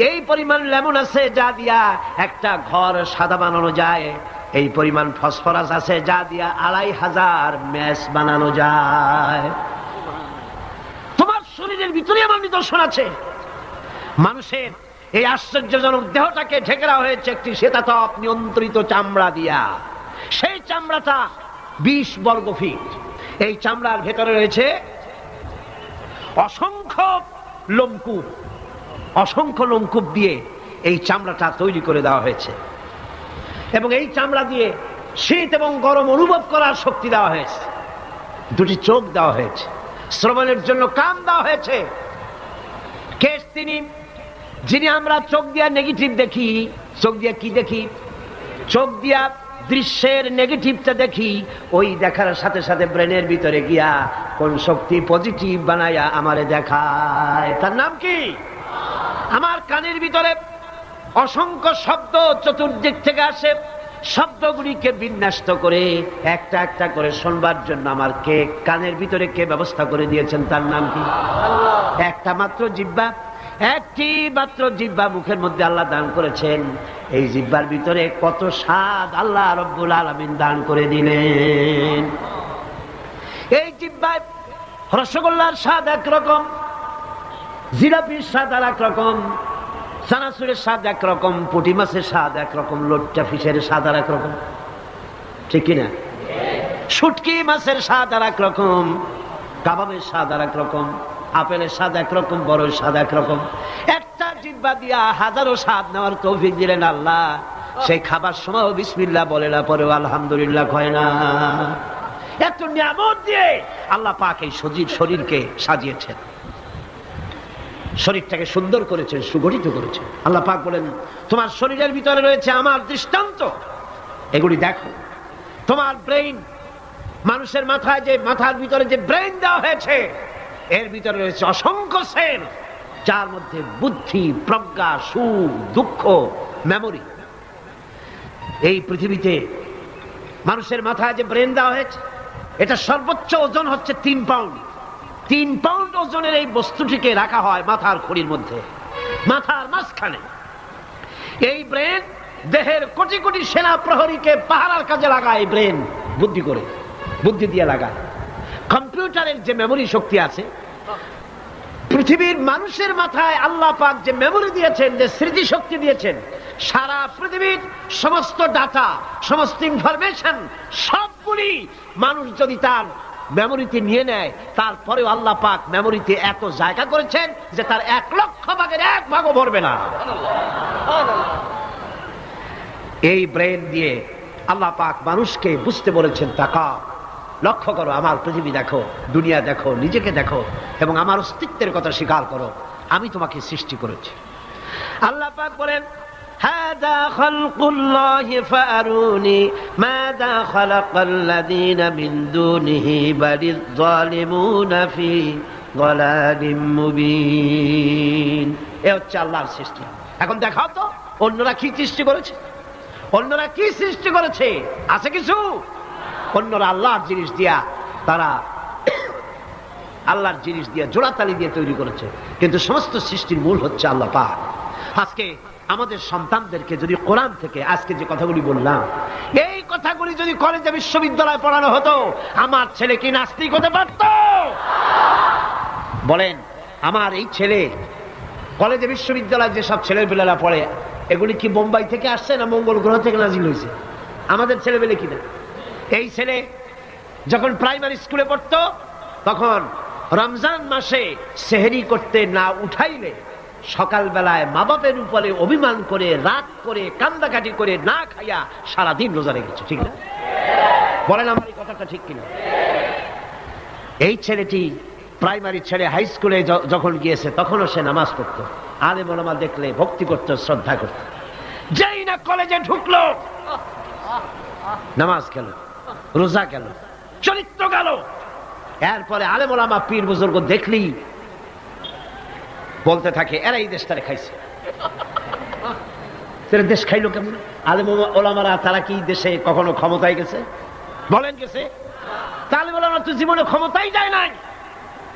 এই পরিমাণ লেমন আছে যা দিয়া একটা ঘর সাদা বানানো যায়, এই পরিমাণ ফসফরাস আছে যা দিয়া 2500 ম্যাচ বানানো যায়। তোমার শরীরের ভিতরে আমার নিদর্শন আছে। মানুষের এই আশ্চর্যজনক দেহটাকে ঢেকে দেওয়া হয়েছে একটি শীতাতপ নিয়ন্ত্রিত চামড়া দিয়া। সেই চামড়াটা 20 বর্গ ফিট। এই চামড়ার ভেতরে রয়েছে অসংখ্য লোমকূপ। অসংখ্য লোমকূপ দিয়ে এই চামড়াটা তৈরি করে দেওয়া হয়েছে এবং এই চামড়া দিয়ে শীত এবং গরম অনুভব করার শক্তি দেওয়া হয়েছে। দুটি চোখ দেওয়া হয়েছে, শ্রবণের জন্য কান দেওয়া হয়েছে। কে তিনি যিনি আমরা চোখ দিয়া নেগেটিভ দেখি? চোখ দিয়া কি দেখি? চোখ দিয়া দৃশ্যের নেগেটিভটা দেখি। ওই দেখার সাথে সাথে ব্রেনের ভিতরে গিয়া কোন শক্তি পজিটিভ বানায়া আমারে দেখায়। তার নাম কি? আমার কানের ভিতরে অসংখ্য শব্দ চতুর্দিক থেকে আসে। শব্দগুলিকে বিন্যস্ত করে একটা একটা করে শুনবার জন্য আমার কে কানের ভিতরে কে ব্যবস্থা করে দিয়েছেন? তার নাম কি? একটা মাত্র জিহ্বা, একটি মাত্র জিহ্বা মুখের মধ্যে আল্লাহ দান করেছেন। এই জিহ্বার ভিতরে কত স্বাদ আল্লাহ রব্বুল আলামিন দান করে দিলেন। এই জিহ্বায় রসগোল্লার স্বাদ একরকম, জিলাপির স্বাদ আর একরকম, চানাচুরের স্বাদ একরকম, পুঁটি মাছের স্বাদ একরকম, লোট্টা ফিশের স্বাদ আর একরকম, ঠিক কিনা? শুটকি মাছের স্বাদ আর একরকম, কাবাবের স্বাদ আর একরকম, আপেলের স্বাদ একরকম, বড়ের স্বাদ একরকম। একটা জিহ্বা দিয়া হাজারো স্বাদ নেওয়ার তৌফিক দিলেন আল্লাহ। সেই খাবার সময় বিসমিল্লাহ বলে না, পরেও আলহামদুলিল্লাহ কয় না। এত নিয়ামত দিয়ে আল্লাহ পাক এই শরীরকে সাজিয়েছেন, শরীরটাকে সুন্দর করেছেন, সুগঠিত করেছেন। আল্লাহ পাক বলেন তোমার শরীরের ভিতরে রয়েছে আমার দৃষ্টান্ত, এগুলি দেখো। তোমার ব্রেইন, মানুষের মাথায় যে মাথার ভিতরে যে ব্রেইন দেওয়া হয়েছে, এর ভিতরে রয়েছে অসংখ্য সেল, যার মধ্যে বুদ্ধি, প্রজ্ঞা, সুখ, দুঃখ, মেমোরি। এই পৃথিবীতে মানুষের মাথায় যে ব্রেন দেওয়া হয়েছে, এটা সর্বোচ্চ ওজন হচ্ছে 3 পাউন্ড। 3 পাউন্ড ওজনের এই বস্তুটিকে রাখা হয় মাথার খুঁড়ির মধ্যে, মাথার মাঝখানে। এই ব্রেন দেহের কোটি কোটি সেনা প্রহরীকে পাহারার কাজে লাগায়। ব্রেন বুদ্ধি করে, বুদ্ধি দিয়ে লাগায়। কম্পিউটারের যে মেমোরি শক্তি আছে, পৃথিবীর মানুষের মাথায় আল্লাহ পাক যে মেমোরি দিয়েছেন, যে স্মৃতি শক্তি দিয়েছেন, সারা পৃথিবীর সমস্ত ডাটা, সমস্ত ইনফরমেশন সবগুলি মানুষ যদি তার মেমোরিতে নিয়ে নেয়, তারপরেও আল্লাহ পাক মেমোরিতে এত জায়গা করেছেন যে তার 1 লক্ষ ভাগের 1 ভাগও ভরবে না। এই ব্রেন দিয়ে আল্লাহ পাক মানুষকে বুঝতে বলেছেন, তাকাও, লক্ষ্য করো, আমার পৃথিবী দেখো, দুনিয়া দেখো, নিজেকে দেখো এবং আমার অস্তিত্বের কথা স্বীকার করো। আমি তোমাকে সৃষ্টি করেছি। আল্লাহ পাক বলেন হাদা খালকুল্লাহি ফাআরুনি মাযা খালাকাল্লাযীনা মিন দুনিহি বালিয যালিমুনা ফি যালালিম মুবিন। এ হচ্ছে আল্লাহর সৃষ্টি। এখন দেখাও তো অন্যরা কি সৃষ্টি করেছে, অন্যরা কি সৃষ্টি করেছে? আছে কিছু? অন্যরা আল্লাহর জিনিস দিয়া, তারা আল্লাহর জিনিস দিয়া জোড়াতালি দিয়ে তৈরি করেছে, কিন্তু সমস্ত সৃষ্টির মূল হচ্ছে আল্লাহ পাক। আজকে আমাদের সন্তানদেরকে যদি কোরআন থেকে আজকে যে কথাগুলি বললাম, এই কথাগুলি যদি কলেজে বিশ্ববিদ্যালয়ে পড়ানো হতো, আমার ছেলে কি নাস্তিক হতে পারত? বলেন, আমার এই ছেলে কলেজে বিশ্ববিদ্যালয়ে যেসব ছেলেবেলারা পড়ে, এগুলি কি বোম্বাই থেকে আসছে না মঙ্গল গ্রহ থেকে নাজিল হয়েছে? আমাদের ছেলেবেলে কিনা? এই ছেলে যখন প্রাইমারি স্কুলে পড়তো, তখন রমজান মাসে সেহরি করতে না উঠাইলে সকালবেলায় মা বাপের উপরে অভিমান করে, রাগ করে, কান্দাকাটি করে না খাইয়া সারাদিন রোজা রেখেছে, ঠিক না? বলেন আমার এই কথাটা ঠিক কিনা? এই ছেলেটি প্রাইমারি ছেড়ে হাই স্কুলে যখন গিয়েছে, তখনও সে নামাজ পড়তো, আলেম ওলামা দেখলে ভক্তি করত, শ্রদ্ধা করত। যেই না কলেজে ঢুকলো, নামাজ গেল, রোজা গেল, চরিত্র গেল। এরপরে আলেম ওলামা পীর বুজুর্গ দেখলি বলতে থাকে, এরা এই দেশটারে খাইছে। দেশ খাইলো কেমন? আলেম ওলামারা তারা কি দেশে কখনো ক্ষমতায় গেছে? বলেন গেছে? আলেম ওলামা তো জীবনে ক্ষমতায় যায় নাই,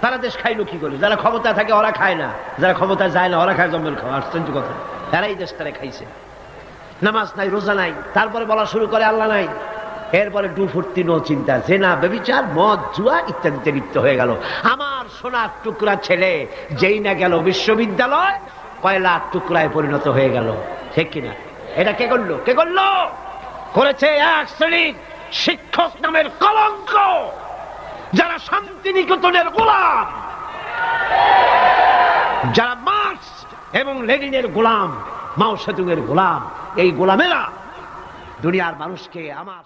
তারা দেশ খাইলো কি করে? যারা ক্ষমতায় থাকে ওরা খায় না, যারা ক্ষমতায় যায় না ওরা খায় জম্মের খাওয়া। আশ্চর্য কথা, এরা এই দেশটারে খাইছে। নামাজ নাই, রোজা নাই, তারপরে বলা শুরু করে আল্লাহ নাই। এরপরে ডুফুর্তি, নো চিন্তা, জেনা, ব্যভিচার, মদ, জুয়া ইত্যাদিতে লিপ্ত হয়ে গেল। আমার সোনার টুকরা ছেলে যেই না গেল বিশ্ববিদ্যালয়, কয়লার টুকরায় পরিণত হয়ে গেল। ঠিক কিনা? এটা কে করলো? কে করলো? করেছে এক শ্রেণীর শিক্ষক নামের কলঙ্ক, যারা শান্তিনিকেতনের গোলাম, যারা মার্কস এবং লেনিনের গোলাম, মাও সেতুংয়ের গোলাম। এই গোলামেরা দুনিয়ার মানুষকে আমার